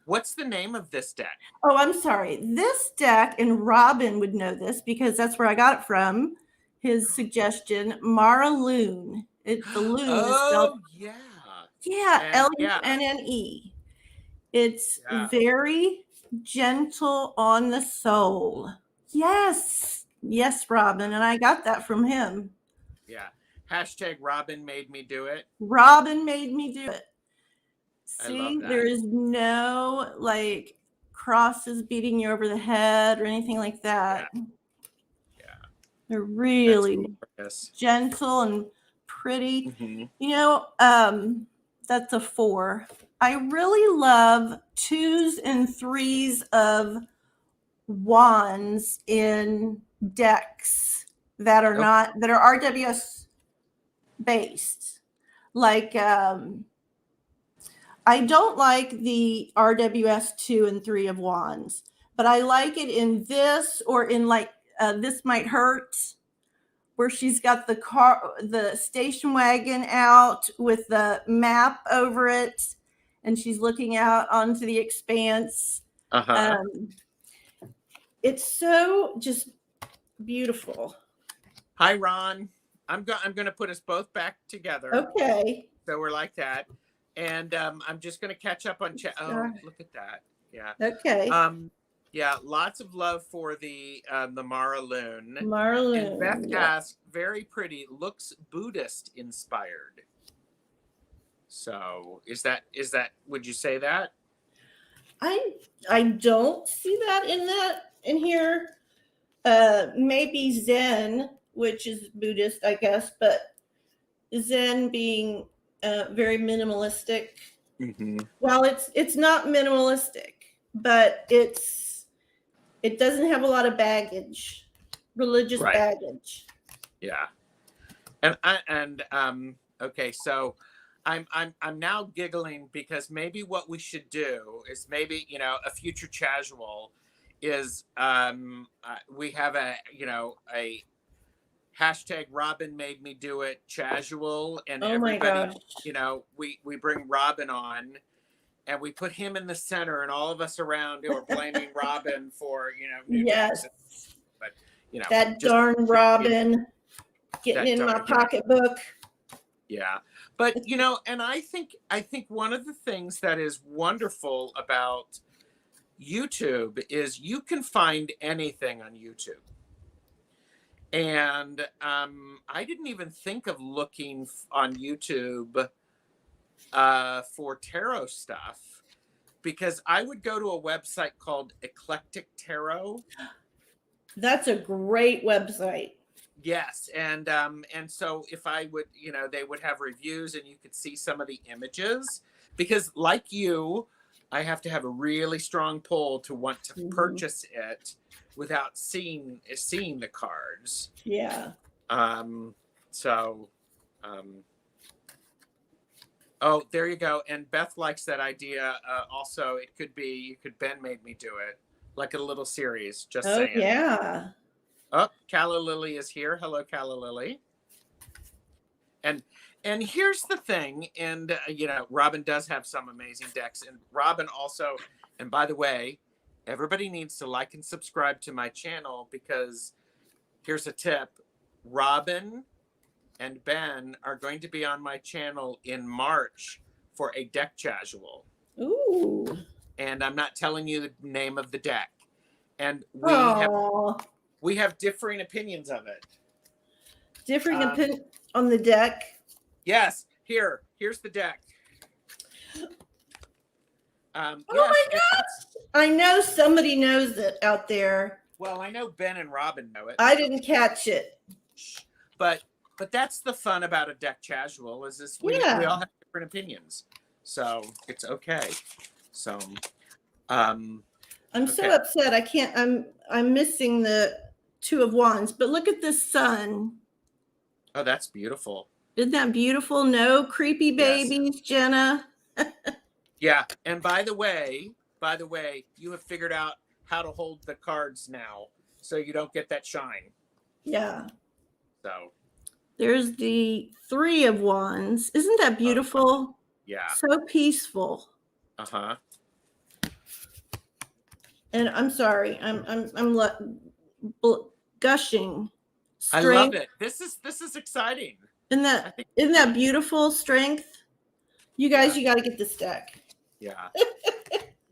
What's the name of this deck? Oh, I'm sorry. This deck, and Robin would know this because that's where I got it from. His suggestion, Mara Loon. The loon is spelled, Oh, yeah. yeah, And yeah. Lunne. It's Yeah. very gentle on the soul. Yes. Yes, Robin. And I got that from him. Yeah. Hashtag Robin made me do it. Robin made me do it. I love See, that. there is no like crosses beating you over the head or anything like that. Yeah. They're really gentle and pretty. Mm-hmm. That's a 4. I really love 2s and 3s of wands in decks that are that are RWS based. Like I don't like the RWS 2 and 3 of wands, but I like it in this or in like This Might Hurt, where she's got the station wagon out with the map over it, and she's looking out onto the expanse. It's so just beautiful. Hi, Ron. I'm going to put us both back together. Okay. So we're like that. And I'm just going to catch up on chat. Oh, look at that. Yeah. Okay. Yeah, lots of love for the Mara Loon. Mara Loon. And Beth asked, very pretty, looks Buddhist inspired. So is that would you say that? I don't see that in here. Maybe Zen, which is Buddhist, I guess, but Zen being very minimalistic. Mm-hmm. Well, it's not minimalistic, but it doesn't have a lot of baggage, religious baggage. Yeah, and okay, so I'm now giggling because maybe what we should do is maybe a future casual is we have a hashtag Robin made me do it casual, and everybody we bring Robin on and we put him in the center and all of us around are blaming Robin for new yes decks. But that darn Robin getting in my pocketbook. Yeah, but and I think one of the things that is wonderful about YouTube is you can find anything on YouTube. And I didn't even think of looking on YouTube for tarot stuff, because I would go to a website called Eclectic Tarot. That's a great website. Yes, and so if I would, they would have reviews and you could see some of the images, because like you, I have to have a really strong pull to want to purchase it without seeing the cards. Yeah. Oh, there you go. And Beth likes that idea. Also, it could be Ben made me do it, like a little series. Just saying. Yeah. Oh, Calla Lily is here. Hello, Calla Lily. And here's the thing, and Robin does have some amazing decks, and Robin also, and by the way, everybody needs to like and subscribe to my channel, because here's a tip. Robin and Ben are going to be on my channel in March for a deck casual. Ooh. And I'm not telling you the name of the deck. And we have differing opinions of it. Differing opinions. on the deck? Yes. Here's the deck. Oh yes, my gosh! I know somebody knows it out there. Well, I know Ben and Robin know it. I didn't catch it. But that's the fun about a deck casual is we all have different opinions. So it's okay. So I'm so upset. I can't I'm missing the Two of Wands, but look at this sun. Oh, that's beautiful. Isn't that beautiful? No creepy babies, yes. Jenna. Yeah. And by the way, you have figured out how to hold the cards now so you don't get that shine. Yeah. So there's the Three of Wands. Isn't that beautiful? Yeah. So peaceful. Uh-huh. And I'm sorry, I'm gushing. Strength. I love it. This is exciting. Isn't that beautiful? Strength. You guys, you got to get this deck. Yeah.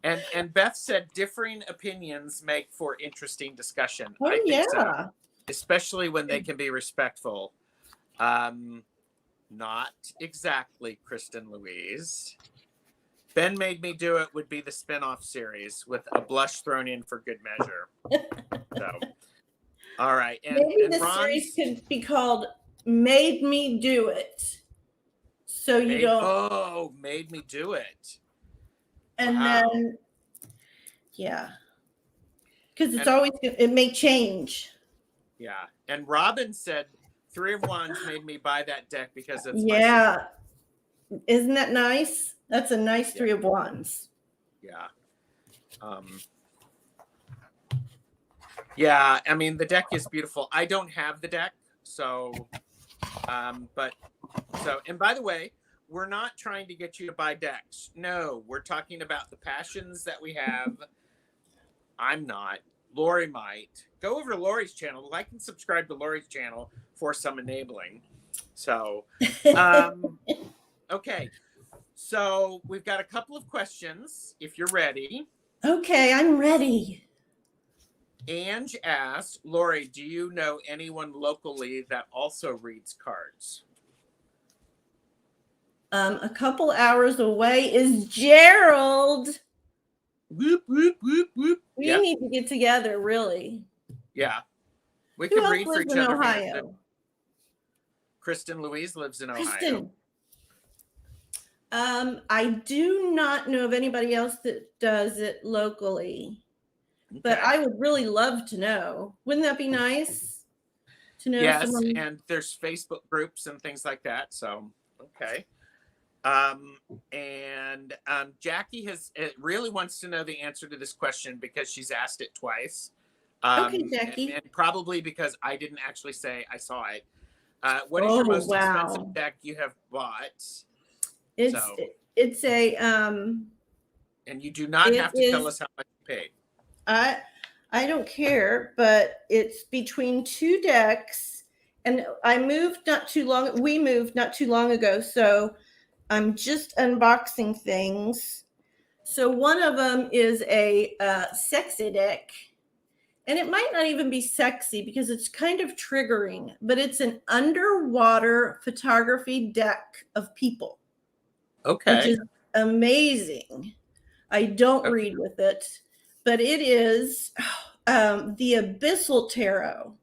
and Beth said differing opinions make for interesting discussion. Oh, I think so. Especially when they can be respectful. Not exactly, Kristen Louise. Ben Made Me Do It would be the spinoff series with a blush thrown in for good measure. So, all right. And, maybe the series could be called Made Me Do It. So you don't. Oh, Made Me Do It. And then, yeah. Because it's always, it may change. Yeah. And Robin said, Three of Wands made me buy that deck because it's my Isn't that nice? That's a nice Three of Wands. Yeah. Yeah, I mean, the deck is beautiful. I don't have the deck, so, and by the way, we're not trying to get you to buy decks. No, we're talking about the passions that we have. I'm not. Lori might. Go over to Lori's channel. Like and subscribe to Lori's channel for some enabling. So, okay. So we've got a couple of questions, if you're ready. Okay, I'm ready. Ange asked, Lori, do you know anyone locally that also reads cards? A couple hours away is Gerald. Whoop, whoop, whoop, whoop. We need to get together, really. Yeah. We Who can else read for lives each in other. Ohio? Kristen Louise lives in Ohio. Kristen. I do not know of anybody else that does it locally, but I would really love to know. Wouldn't that be nice to know? Yes, someone? And there's Facebook groups and things like that. So, okay. Jackie really wants to know the answer to this question because she's asked it twice. Okay, Jackie. And probably because I didn't actually say I saw it. What is your most expensive deck you have bought? It's a and you do not have to tell us how much you paid. I don't care, but it's between two decks, and we moved not too long ago, so I'm just unboxing things. So one of them is a sexy deck, and it might not even be sexy because it's kind of triggering, but it's an underwater photography deck of people. Okay. Which is amazing. I don't read with it, but it is the Abyssal Tarot,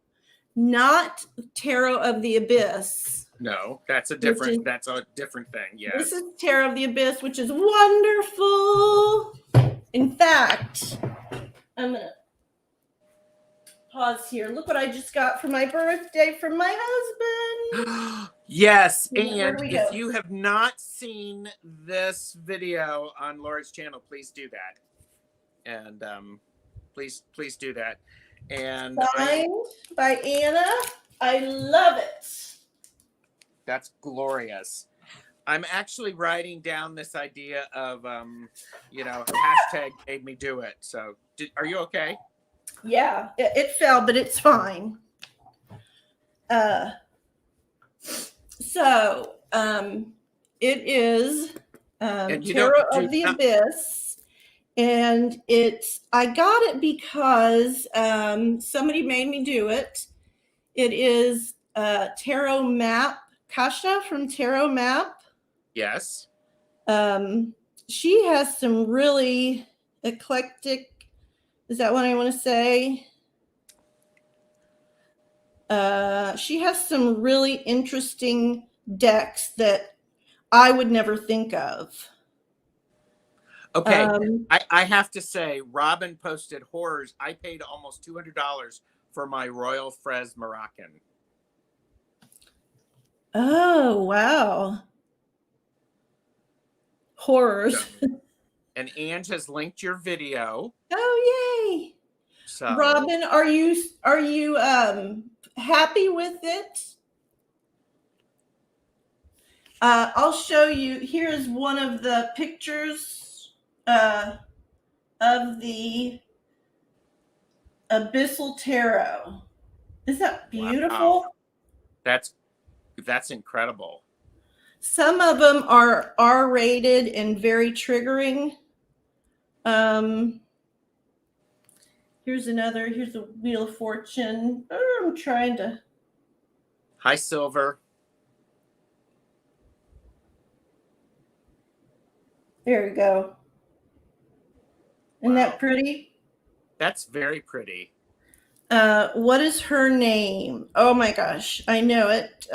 not Tarot of the Abyss. No, that's a different thing. Yes. This is Tarot of the Abyss, which is wonderful. In fact, I'm gonna pause here. Look what I just got for my birthday from my husband. Yes, and if you have not seen this video on Lori's channel, please do that. And please do that. And signed by Anna. I love it. That's glorious. I'm actually writing down this idea of hashtag made me do it. So are you okay? Yeah, it fell, but it's fine. So it is Tarot of the Abyss, and I got it because somebody made me do it. It is a tarot map Kasha from Tarot Map. Yes. She has some really eclectic, is that what I want to say? She has some really interesting decks that I would never think of. Okay. I have to say, Robin posted horrors. I paid almost $200 for my Royal Frez Moroccan. Oh, wow. Horrors. And Ange has linked your video. Oh, yay. So Robin, are you happy with it? I'll show you. Here's one of the pictures of the Abyssal Tarot. Is that beautiful? Wow. That's incredible. Some of them are R-rated and very triggering. Here's another. Here's the Wheel of Fortune. Oh, I'm trying to. Hi, Silver. There we go. Isn't that pretty? That's very pretty. What is her name? Oh my gosh, I know it.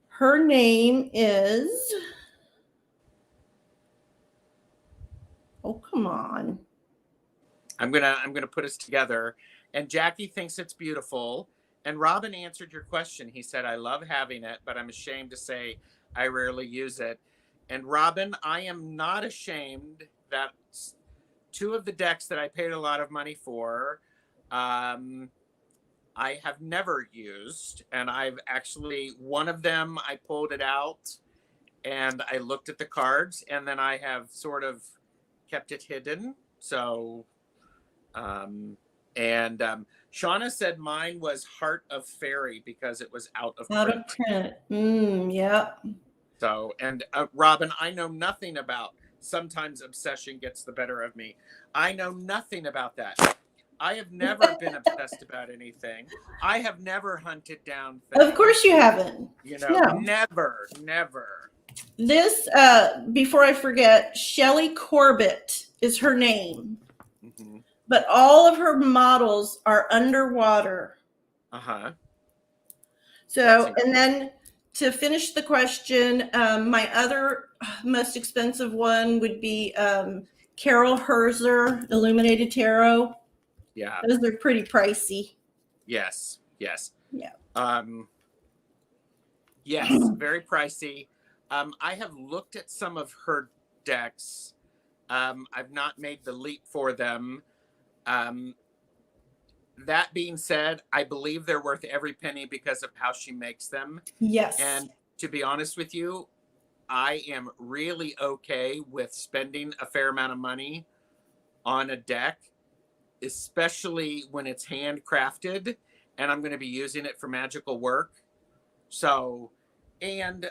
Her name is. Oh, come on. I'm gonna put us together. And Jackie thinks it's beautiful. And Robin answered your question. He said, I love having it, but I'm ashamed to say I rarely use it. And Robin, I am not ashamed that two of the decks that I paid a lot of money for, I have never used. And I've actually, one of them, I pulled it out and I looked at the cards, and then I have sort of kept it hidden. So, Shauna said mine was Heart of Fairy because it was out of print. Out of print. Yeah. So, and Robin, I know nothing about sometimes obsession gets the better of me. I know nothing about that. I have never been obsessed about anything. I have never hunted down things. Of course you haven't. You know, no. Never. This, before I forget, Shelley Corbett is her name. Mm-hmm. But all of her models are underwater. Uh-huh. So, and then to finish the question, my other most expensive one would be Carol Herzer Illuminated Tarot. Yeah. Those are pretty pricey. Yes. Yeah. Yes, very pricey. I have looked at some of her decks. I've not made the leap for them. That being said, I believe they're worth every penny because of how she makes them. Yes. And to be honest with you, I am really okay with spending a fair amount of money on a deck, especially when it's handcrafted and I'm going to be using it for magical work. So, and,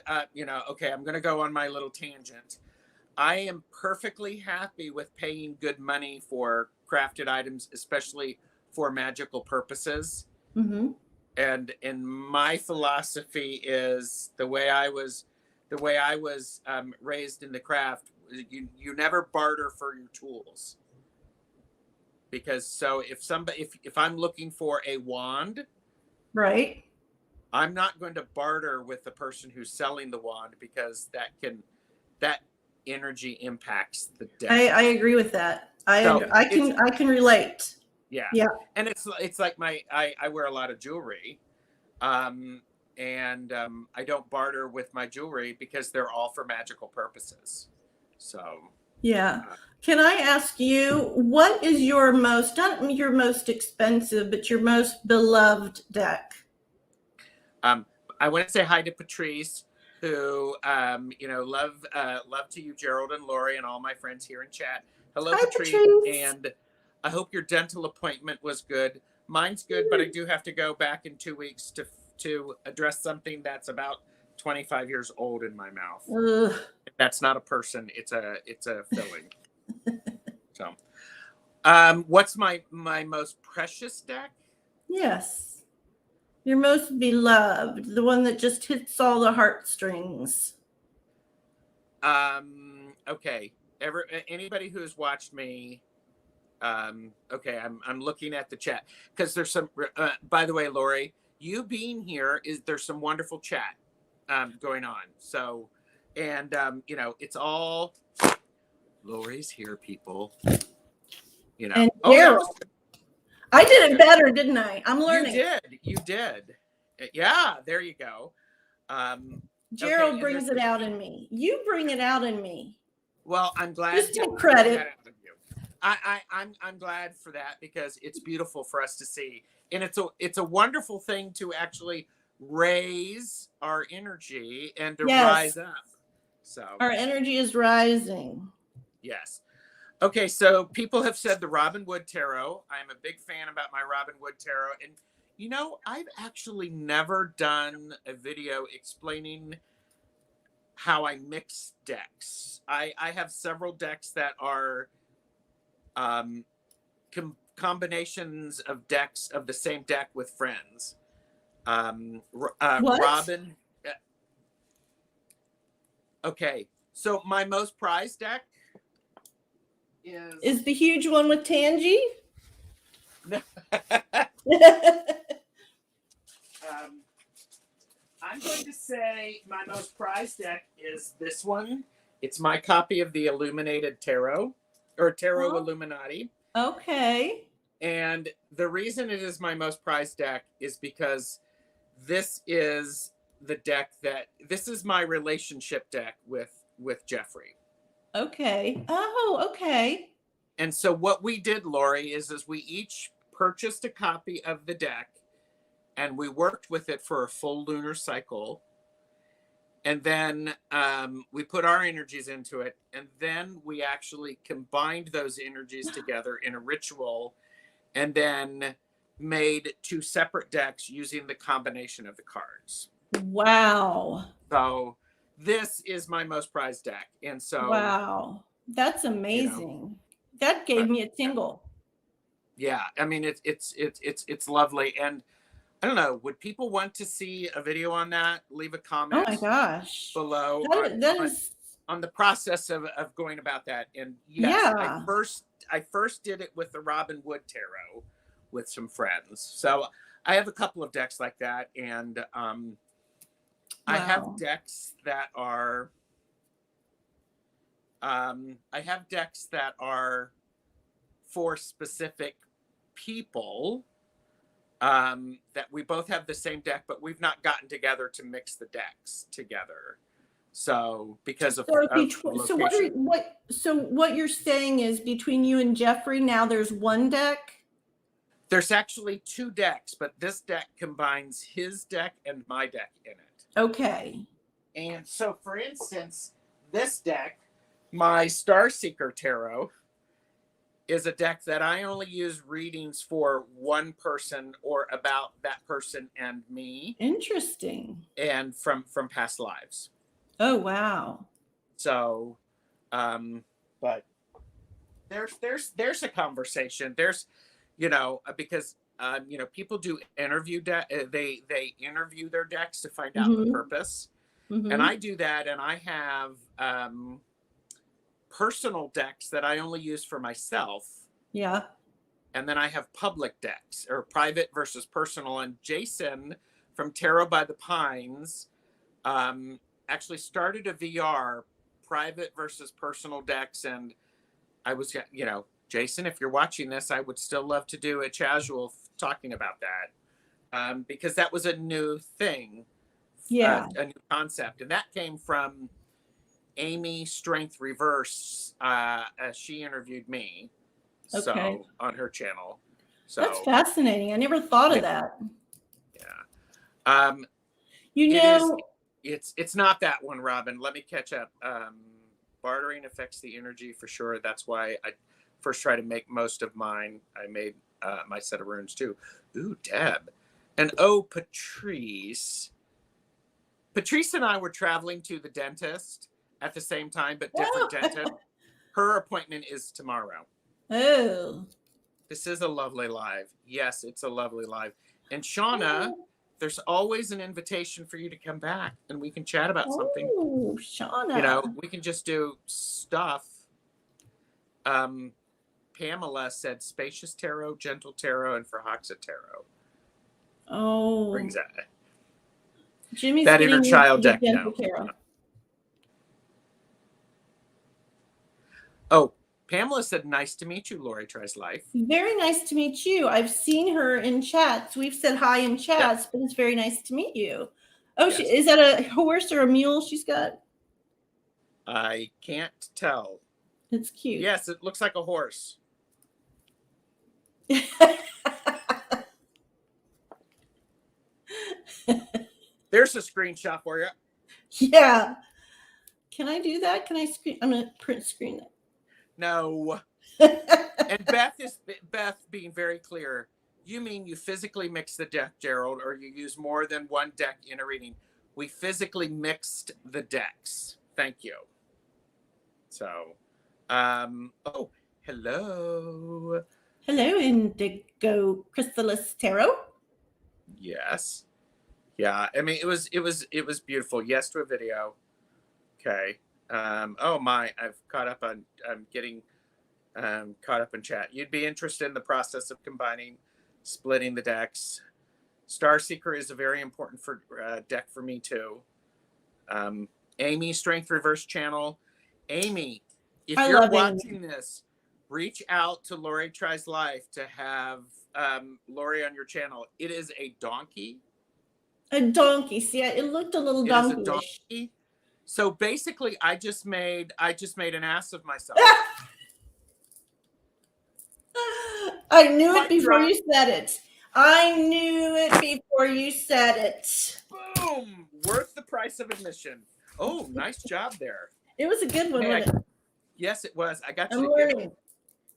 okay, I'm going to go on my little tangent. I am perfectly happy with paying good money for crafted items, especially for magical purposes. Mm-hmm. And my philosophy is the way I was raised in the craft. You never barter for your tools, because so if I'm looking for a wand, right, I'm not going to barter with the person who's selling the wand, because that energy impacts the deck. I agree with that. I can relate. Yeah. And it's like I wear a lot of jewelry, and I don't barter with my jewelry because they're all for magical purposes. So yeah. Can I ask you, what is your most, not your most expensive, but your most beloved deck? I want to say hi to Patrice, who love to you, Gerald and Lori, and all my friends here in chat. Hello, hi, Patrice. And I hope your dental appointment was good. Mine's good, but I do have to go back in 2 weeks to address something that's about 25 years old in my mouth. Ugh. That's not a person; it's a filling. So, what's my most precious deck? Yes. Your most beloved, the one that just hits all the heartstrings. Okay. Anybody who has watched me, okay, I'm looking at the chat because there's some. By the way, Lori, you being here there's some wonderful chat going on. So, and you know, it's all Lori's here, people. You know. And Oh, that Daryl. was. I did it better, didn't I? I'm learning. You did. Yeah, there you go. Gerald Okay, brings it out in me. You bring it out in me. Well, I'm glad. Just take credit. I'm glad for that because it's beautiful for us to see, and it's a wonderful thing to actually raise our energy and to rise up. So our energy is rising. Yes. Okay, so people have said the Robin Wood Tarot. I'm a big fan about my Robin Wood Tarot. And, you know, I've actually never done a video explaining how I mix decks. I have several decks that are combinations of decks of the same deck with friends. What? Robin. Okay, so my most prized deck is the huge one with Tangy. I'm going to say my most prized deck is this one. It's my copy of the Illuminated Tarot, or Tarot Illuminati. Okay. And the reason it is my most prized deck is because this is the deck this is my relationship deck with Jeffrey. Okay. Oh, okay. And so what we did, Lori, is we each purchased a copy of the deck and we worked with it for a full lunar cycle. And then we put our energies into it. And then we actually combined those energies together in a ritual and then made 2 separate decks using the combination of the cards. Wow. So this is my most prized deck. And so wow, that's amazing. You know, that gave me a tingle. Yeah, I mean it's lovely. And I don't know, would people want to see a video on that? Leave a comment. Oh my gosh. Below on the process of going about that. And yes, yeah. I first did it with the Robin Wood Tarot with some friends. So I have a couple of decks like that, and I have decks that are for specific people. That we both have the same deck, but we've not gotten together to mix the decks together. So because of so what you're saying is between you and Jeffrey now there's one deck? There's actually 2 decks, but this deck combines his deck and my deck in it. Okay. And so for instance, this deck, my Starseeker Tarot, is a deck that I only use readings for one person or about that person and me. Interesting. And from past lives. Oh, wow. So, but there's a conversation. There's, you know, because, you know, people do interview they interview their decks to find out the purpose. And I do that. And I have, personal decks that I only use for myself. Yeah. And then I have public decks, or private versus personal. And Jason from Tarot by the Pines actually started a VR private versus personal decks. And I was, you know, Jason, if you're watching this, I would still love to do a casual talking about that because that was a new thing. Yeah. A new concept. And that came from Amy Strength Reverse. She interviewed me. Okay. So on her channel. So that's fascinating. I never thought of that. Yeah. You know, it's not that one, Robin. Let me catch up. Bartering affects the energy for sure. That's why I first try to make most of mine. I made my set of runes too. Ooh, Deb. And Patrice. Patrice and I were traveling to the dentist at the same time, but different dentist. Her appointment is tomorrow. Oh. This is a lovely live. Yes, it's a lovely live. And Shauna there's always an invitation for you to come back and we can chat about something. Oh, Shauna. You know, we can just do stuff. Pamela said spacious tarot, gentle tarot, and Frahaxa tarot. Oh. Brings that. Jimmy's That inner child deck. gentle No. tarot. Oh, Pamela said, nice to meet you, Lori Tries Life. Very nice to meet you. I've seen her in chats. We've said hi in chats, but it's very nice to meet you. Oh, Yes. is that a horse or a mule she's got? I can't tell. It's cute. Yes, it looks like a horse. There's a screenshot for you. Yeah. Can I do that? Can I screen? I'm going to print screen that. No. And Beth being very clear. You mean you physically mix the deck, Gerald, or you use more than one deck in a reading? We physically mixed the decks. Thank you. So, oh, hello. Hello, Indigo Chrysalis Tarot. Yes. Yeah. I mean, it was beautiful. Yes to a video. Okay. Oh my, I've caught up on, I'm getting caught up in chat. You'd be interested in the process of combining, splitting the decks. Starseeker is a very important deck for me too. Amy, Strength Reverse Channel. Amy, if you're watching this, reach out to Lori Tries Life to have Lori on your channel. It is a donkey. A donkey. See, it looked a little donkey-ish. It is a donkey. So basically, I just made an ass of myself. I knew it before you said it. I knew it before you said it. Boom! Worth the price of admission. Oh, nice job there. It was a good one, wasn't it? Yes, it was. I got you.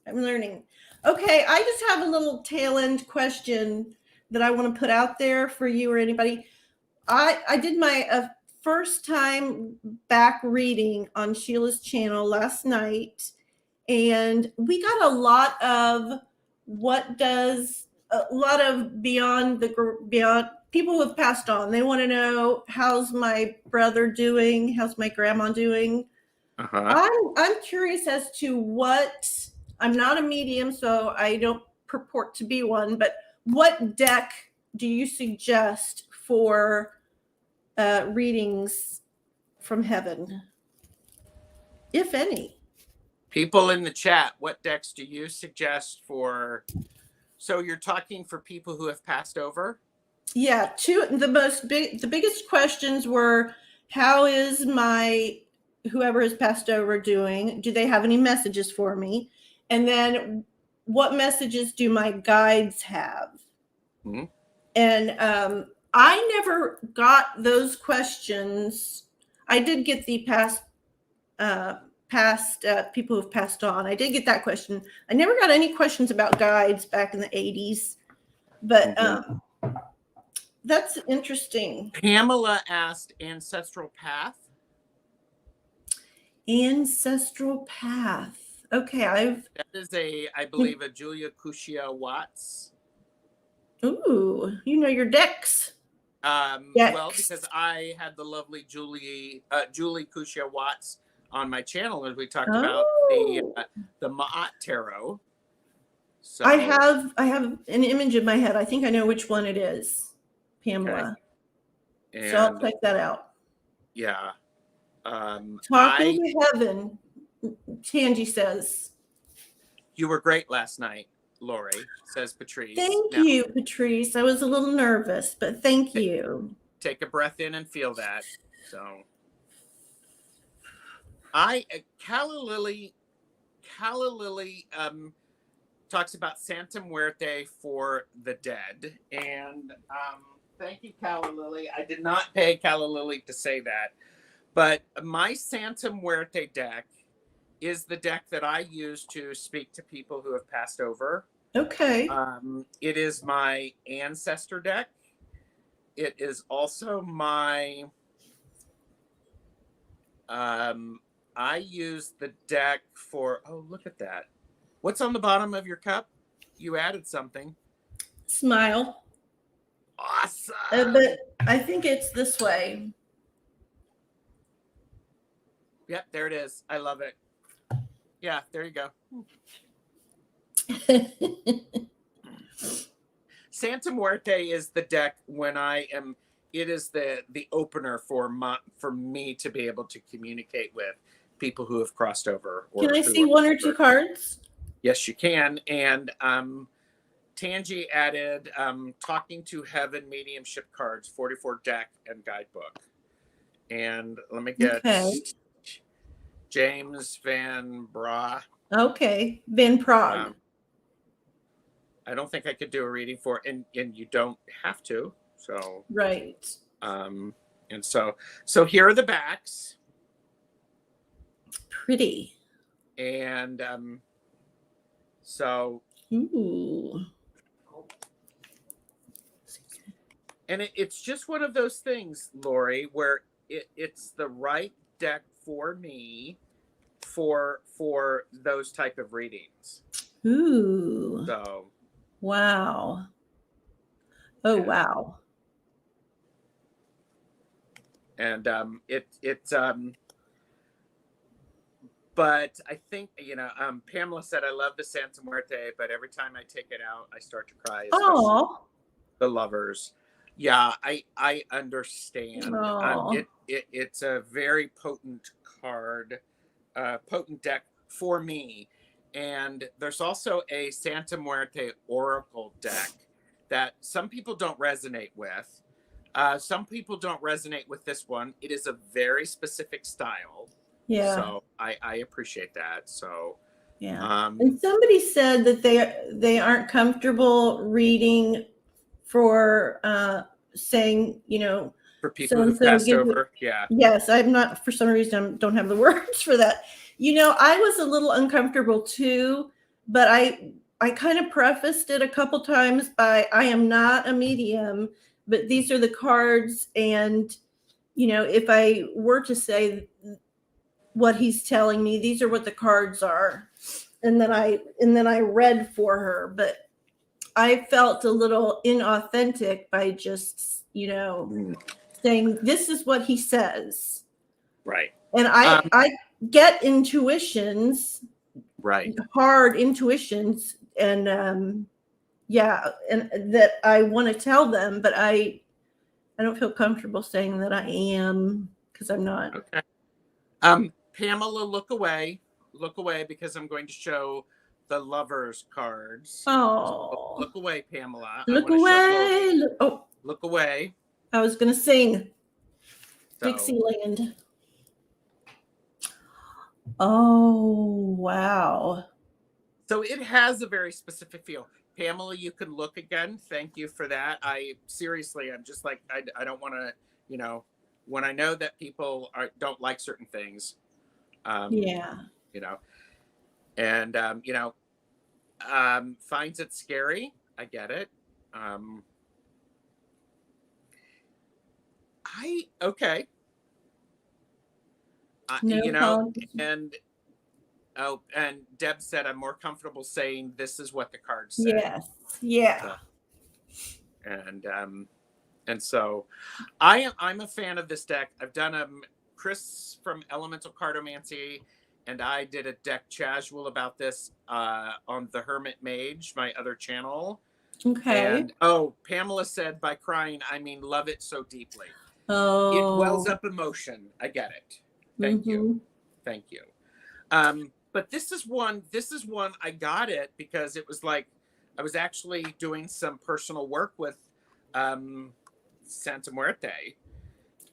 I'm learning. Okay, I just have a little tail end question that I want to put out there for you or anybody. I did my first time back reading on Sheila's channel last night, and we got a lot of beyond people who have passed on. They want to know, how's my brother doing? How's my grandma doing? I'm curious as to what, I'm not a medium, so I don't purport to be one, but what deck do you suggest for readings from heaven, if any? People in the chat, what decks do you suggest for? So you're talking for people who have passed over? Yeah, the biggest questions were, how is my whoever has passed over doing? Do they have any messages for me? And then, what messages do my guides have? Mm-hmm. And I never got those questions. I did get the past people who have passed on. I did get that question. I never got any questions about guides back in the 80s, but that's interesting. Pamela asked Ancestral Path. Ancestral Path. Okay, that is I believe, a Julia Kushia Watts. Ooh, you know your decks. Well, because I had the lovely Julie Kushia Watts on my channel as we talked about the Ma'at Tarot. So I have an image in my head. I think I know which one it is, Pamela. Okay. So I'll check that out. Yeah. Talking to heaven, Tangi says. You were great last night, Lori, says Patrice. Thank you, Patrice. I was a little nervous, but thank you. Take a breath in and feel that. So Calla Lily talks about Santa Muerte for the dead. And thank you, Calla Lily. I did not pay Calla Lily to say that. But my Santa Muerte deck is the deck that I use to speak to people who have passed over. Okay. It is my ancestor deck. It is also my... I use the deck for... Oh, look at that. What's on the bottom of your cup? You added something. Smile. Awesome. But I think it's this way. Yep, there it is. I love it. Yeah, there you go. Santa Muerte is the deck when I am. It is the opener for me to be able to communicate with people who have crossed over. Can I see one or two cards? Yes, you can. And Tangi added Talking to Heaven mediumship cards, 44 deck and guidebook. And let me get James Van Bra. Okay, Van Prague. I don't think I could do a reading for it, and you don't have to. So right. And so here are the backs. Pretty. And so. Ooh. And it's just one of those things, Lori, where it's the right deck for me for those type of readings. Ooh. So. Wow. Oh, yeah. Wow. And but I think, Pamela said, I love the Santa Muerte, but every time I take it out, I start to cry. Oh, the lovers. Yeah, I understand. It's a very potent card, potent deck for me. And there's also a Santa Muerte Oracle deck that some people don't resonate with. Some people don't resonate with this one. It is a very specific style. Yeah. So I appreciate that. So yeah. And somebody said that they aren't comfortable reading for saying, for people who passed over. Yeah. Yes, I'm not, for some reason, don't have the words for that. I was a little uncomfortable too, but I kind of prefaced it a couple times by, I am not a medium, but these are the cards. And, if I were to say what he's telling me, these are what the cards are. And then I read for her, but I felt a little inauthentic by just, saying this is what he says. Right. And I get intuitions, right, hard intuitions, and and that I want to tell them, but I don't feel comfortable saying that I am, because I'm not. Okay. Pamela, look away, because I'm going to show the lovers cards. Oh, so look away, Pamela. Look away. Look away. I was going to sing Dixieland. Oh, wow. So it has a very specific feel. Pamela, you can look again. Thank you for that. I'm just like, I don't want to, when I know that people don't like certain things. And, finds it scary. I get it. Okay. And Deb said, I'm more comfortable saying this is what the cards say. Yes. Yeah. And so I'm a fan of this deck. I've done Chris from Elemental Cardomancy and I did a deck casual about this on the Hermit Mage, my other channel. Okay. And Pamela said, by crying, I mean love it so deeply. Oh. It wells up emotion. I get it. Thank you. But this is one I got it because it was like I was actually doing some personal work with Santa Muerte.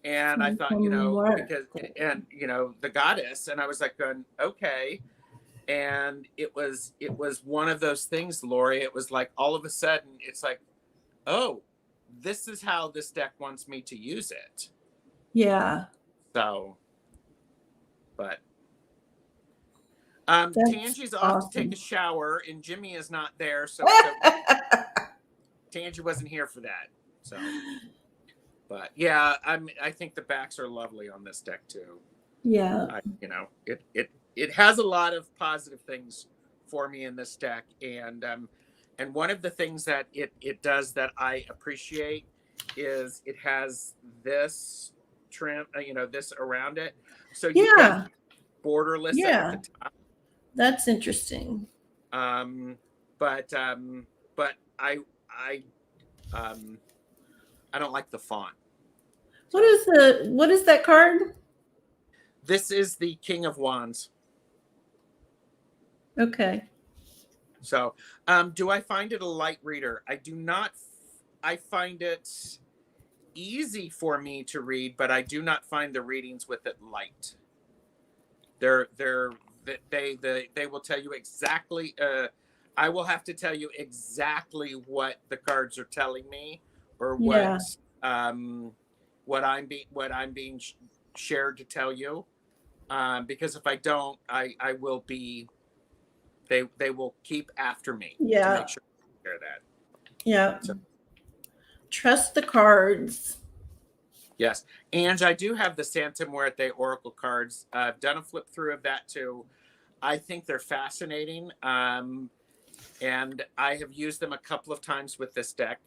And I thought, because the goddess, and I was like going, okay. And it was one of those things, Lori. It was like all of a sudden it's like, oh, this is how this deck wants me to use it. Yeah. So, but Tangi's off to take a shower, and Jimmy is not there, so Tangi wasn't here for that. So, but yeah, I think the backs are lovely on this deck too. Yeah. It has a lot of positive things for me in this deck, and one of the things that it does that I appreciate is it has this trim, this around it. So you've Yeah. got borderless up at Yeah. the top. That's interesting. But I don't like the font. What is that card? This is the King of Wands. Okay. So, do I find it a light reader? I do not. I find it easy for me to read, but I do not find the readings with it light. They will tell you exactly. I will have to tell you exactly what the cards are telling me, or Yeah. what I'm being shared to tell you. Because if I don't, I will be. They will keep after me to make sure I share that. Yeah. So, trust the cards. yes. And I do have the Santa Muerte Oracle cards. I've done a flip through of that too. I think they're fascinating. And I have used them a couple of times with this deck.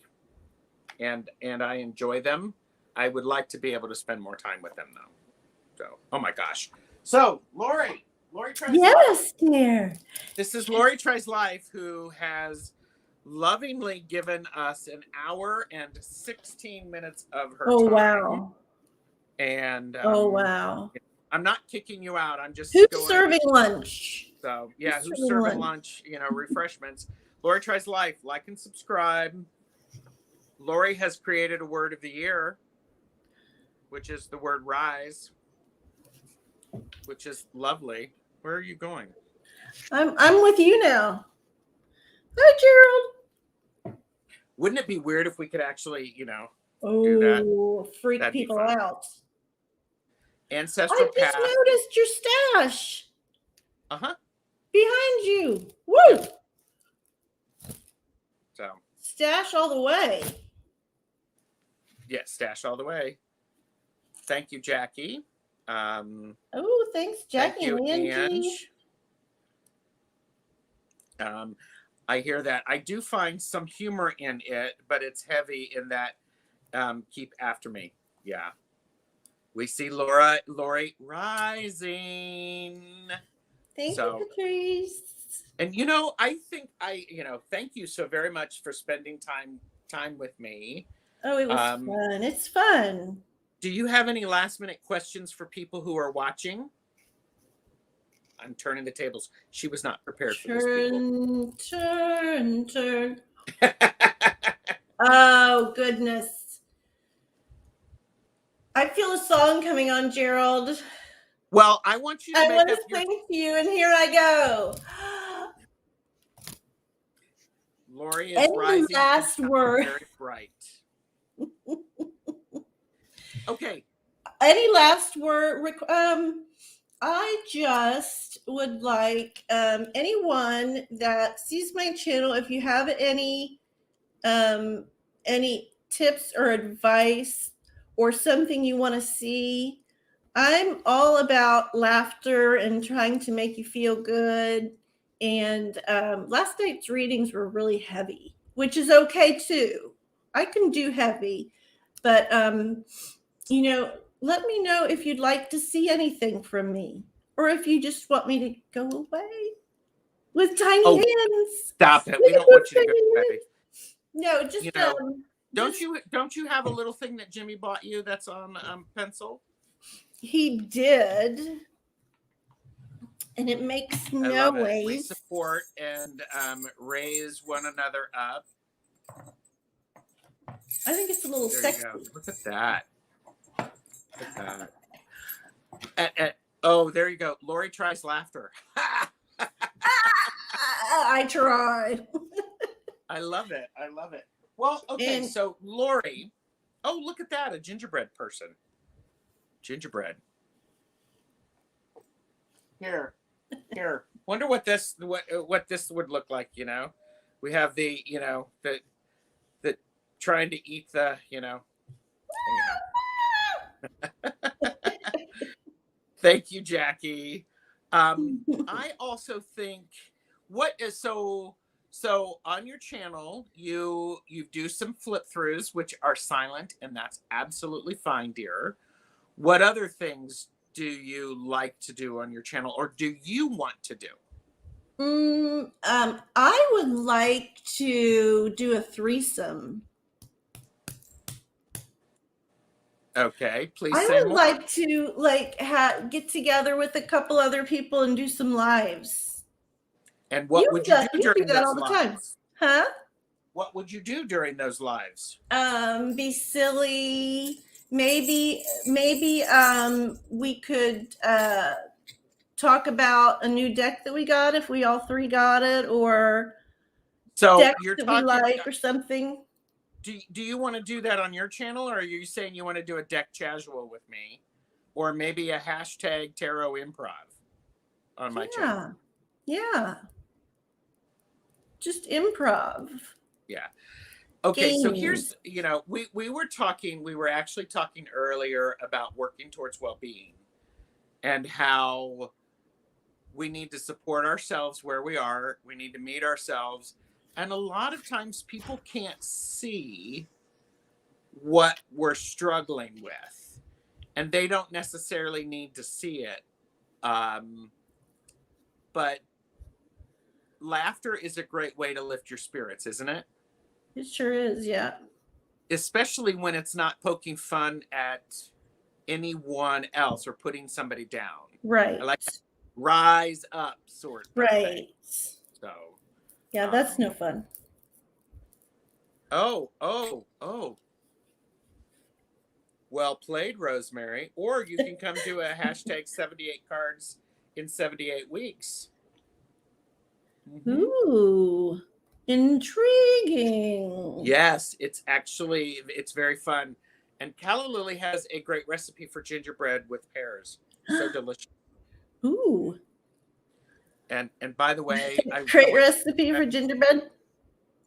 And I enjoy them. I would like to be able to spend more time with them though. So, oh my gosh. So, Lori Tries Yes, Life. dear. This is Lori Tries Life, who has lovingly given us an hour and 16 minutes of her time. Wow. And wow. I'm not kicking you out. I'm just Who's serving lunch? So yeah, who's serving lunch? Refreshments. Lori Tries Life. Like and subscribe. Lori has created a word of the year, which is the word rise, which is lovely. Where are you going? I'm with you now. Hi, Gerald. Wouldn't it be weird if we could actually, do that? Freak That'd people out. Ancestral path. I just noticed your stash. Uh-huh. Behind you. Woo! So. Stash all the way. Yeah, stash all the way. Thank you, Jackie. Thanks, Jackie. Thank you, Ange. I hear that. I do find some humor in it, but it's heavy in that keep after me. Yeah. We see Lori rising. Thank you, Patrice. And I think thank you so very much for spending time with me. Oh, it was fun. It's fun. Do you have any last minute questions for people who are watching? I'm turning the tables. She was not prepared for this. Turn. Oh, goodness. I feel a song coming on, Gerald. Well, I want you to make up your... Thank you, and here I go. Lori is rising. Last word. Very bright. Okay. Any last word? I just would like anyone that sees my channel, if you have any tips or advice or something you want to see, I'm all about laughter and trying to make you feel good. And last night's readings were really heavy, which is okay too. I can do heavy, but let me know if you'd like to see anything from me, or if you just want me to go away with tiny hands. Stop it. We don't want you to go away. No, just don't you have a little thing that Jimmy bought you that's on pencil? He did. And it makes no waves. We support and raise one another up. I think it's a little sexy. Look at that. Oh, there you go. Lori tries laughter. I tried. I love it. Well, okay, so Lori. Oh, look at that. A gingerbread person. Gingerbread. Here. Wonder what this would look like, We have the trying to eat the, Thank you, Jackie. I also think So on your channel, you do some flip throughs, which are silent, and that's absolutely fine, dear. What other things do you like to do on your channel, or do you want to do? I would like to do a threesome. Okay, please I say would more. like to get together with a couple other people and do some lives. And what would you do You do during that those all the time, lives? huh? What would you do during those lives? Be silly. Maybe we could talk about a new deck that we got if we all three got it, or So decks you're that we talking. like or something. Do you want to do that on your channel, or are you saying you want to do a deck casual with me, or maybe a hashtag tarot improv on my channel? Yeah. Just improv. Yeah. Okay, so Games. here's, we were actually talking earlier about working towards well-being and how we need to support ourselves where we are. We need to meet ourselves. And a lot of times people can't see what we're struggling with, and they don't necessarily need to see it. But laughter is a great way to lift your spirits, isn't it? It sure is, yeah. Especially when it's not poking fun at anyone else or putting somebody down. Right. I like that rise up sort of thing. So yeah, that's no fun. Oh. Well played, Rosemary. Or you can come do a hashtag 78 cards in 78 weeks. Mm-hmm. Ooh, intriguing. Yes, it's very fun. And Calla Lily has a great recipe for gingerbread with pears. So delicious. Ooh. And by the way, great recipe for gingerbread.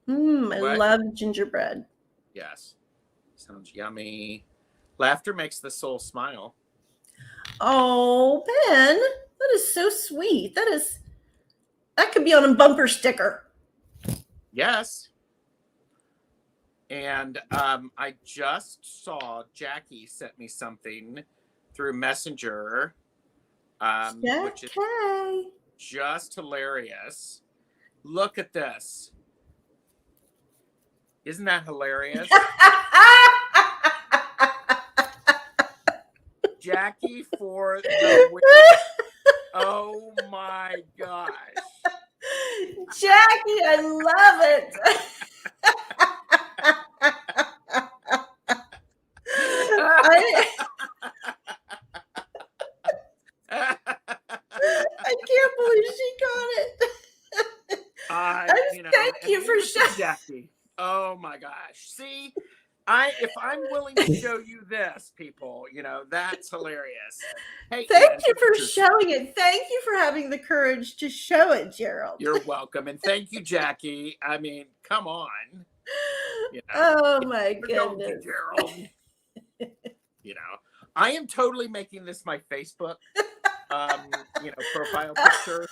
I love gingerbread. Yes. Sounds yummy. Laughter makes the soul smile. Oh, Ben, that is so sweet. That could be on a bumper sticker. Yes. And I just saw Jackie sent me something through Messenger, which is just hilarious. Look at this. Isn't that hilarious? Jackie for the win. Oh my gosh. Jackie, I love it. I can't believe she got it. Thank you for showing Jackie. Oh my gosh. See, if I'm willing to show you this, people, that's hilarious. Hey, thank you for showing it. Thank you for having the courage to show it, Gerald. You're welcome. And thank you, Jackie. I mean, come on. Oh my goodness. Gerald. I am totally making this my Facebook profile picture.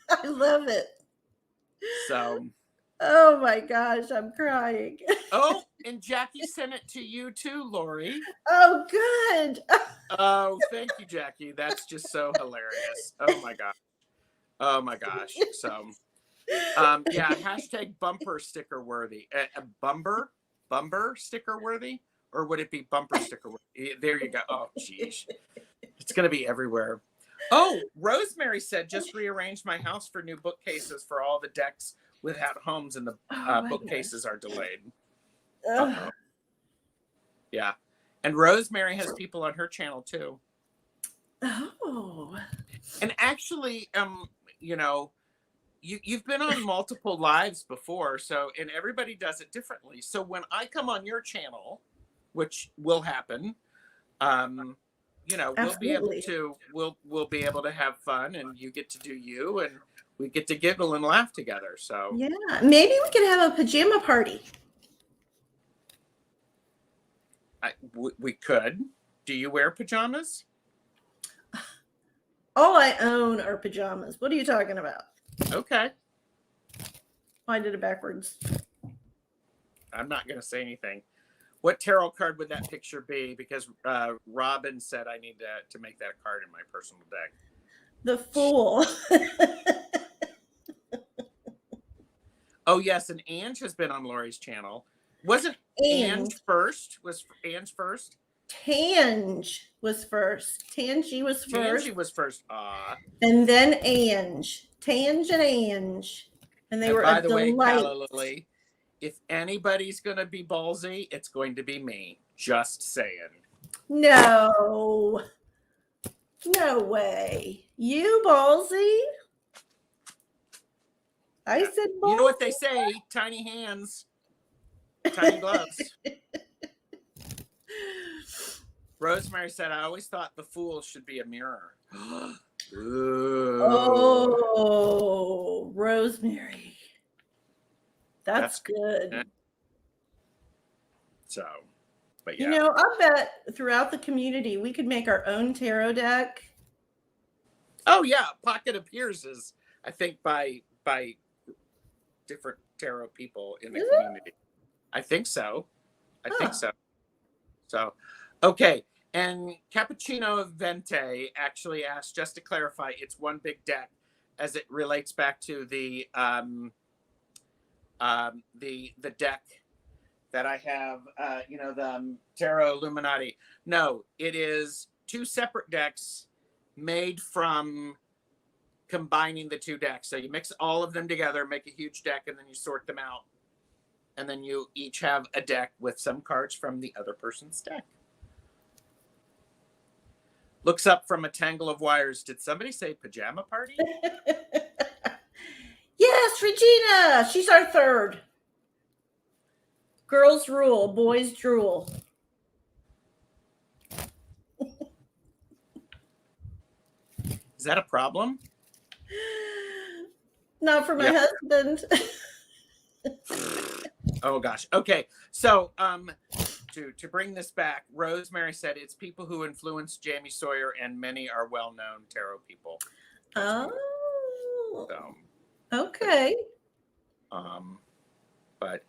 I love it. So oh my gosh, I'm crying. Oh, and Jackie sent it to you too, Lori. Oh, good. Oh, thank you, Jackie. That's just so hilarious. Oh my gosh. Oh my gosh. So yeah, hashtag bumper sticker worthy. Bumper sticker worthy? Or would it be bumper sticker worthy? There you go. Oh, geez. It's going to be everywhere. Oh, Rosemary said, just rearranged my house for new bookcases for all the decks without homes, and the bookcases are delayed. Yeah. And Rosemary has people on her channel too. Oh. And actually, you've been on multiple lives before, and everybody does it differently. So when I come on your channel, which will happen, we'll be able to have fun, and you get to do you, and we get to giggle and laugh together. So yeah, maybe we could have a pajama party. We could. Do you wear pajamas? All I own are pajamas. What are you talking about? Okay. I did it backwards. I'm not going to say anything. What tarot card would that picture be? Because Robin said I need to make that card in my personal deck. The Fool. Oh, yes. And Ange has been on Lori's channel. Wasn't Ange first? Was Ange first? Tange was first. Tangy was first. Tangy was first. And then Ange. Tange and Ange. And they were by a the way, delight. Calla Lily, if anybody's going to be ballsy, it's going to be me. Just saying. No. No way. You ballsy? I said ballsy. You know what they say, tiny hands, tiny gloves. Rosemary said, I always thought the Fool should be a mirror. Oh, Rosemary. That's good. So, but yeah. You know, I bet throughout the community we could make our own tarot deck. Oh yeah, Pocket Appears is, I think, by different tarot people in the community. I think so. I think so. So, okay. And Cappuccino Vente actually asked, just to clarify, it's one big deck as it relates back to the deck that I have, the Tarot Illuminati. No, it is two separate decks made from combining the two decks. So you mix all of them together, make a huge deck, and then you sort them out. And then you each have a deck with some cards from the other person's deck. Looks up from a tangle of wires. Did somebody say pajama party? Yes, Regina. She's our third. Girls rule, boys drool. Is that a problem? Not for my husband. Oh gosh. Okay. So to bring this back, Rosemary said it's people who influenced Jamie Sawyer, and many are well-known tarot people. Oh. So, okay. But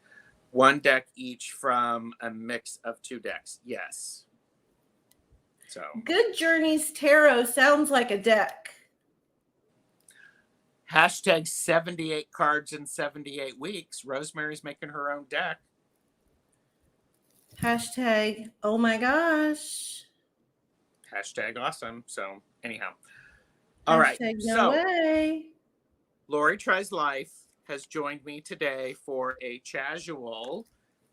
one deck each from a mix of two decks. Yes. So Good Journeys Tarot sounds like a deck. Hashtag 78 cards in 78 weeks. Rosemary's making her own deck. Hashtag, oh my gosh. Hashtag awesome. So anyhow. All right. No way. Lori Tries Life has joined me today for a casual.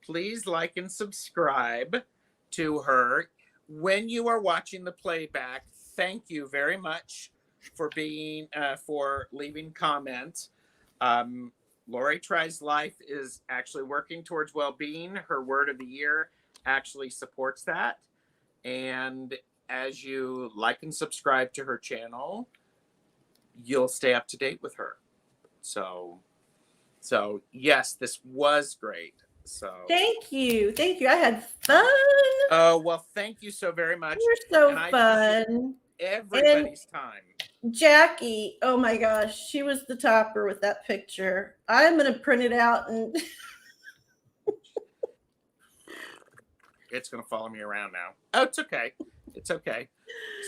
Please like and subscribe to her. When you are watching the playback, thank you very much for being for leaving comments. Lori Tries Life is actually working towards well-being. Her word of the year actually supports that. And as you like and subscribe to her channel, you'll stay up to date with her. So yes, this was great. So thank you. I had fun. Oh, well, thank you so very much. You're so fun. Everybody's time. Jackie, oh my gosh, she was the topper with that picture. I'm going to print it out and it's going to follow me around now. Oh, it's okay. It's okay.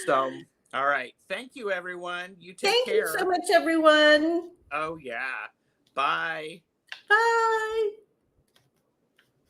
So, all right. Thank you, everyone. You take care. Thank you so much, everyone. Oh, yeah. Bye. Bye.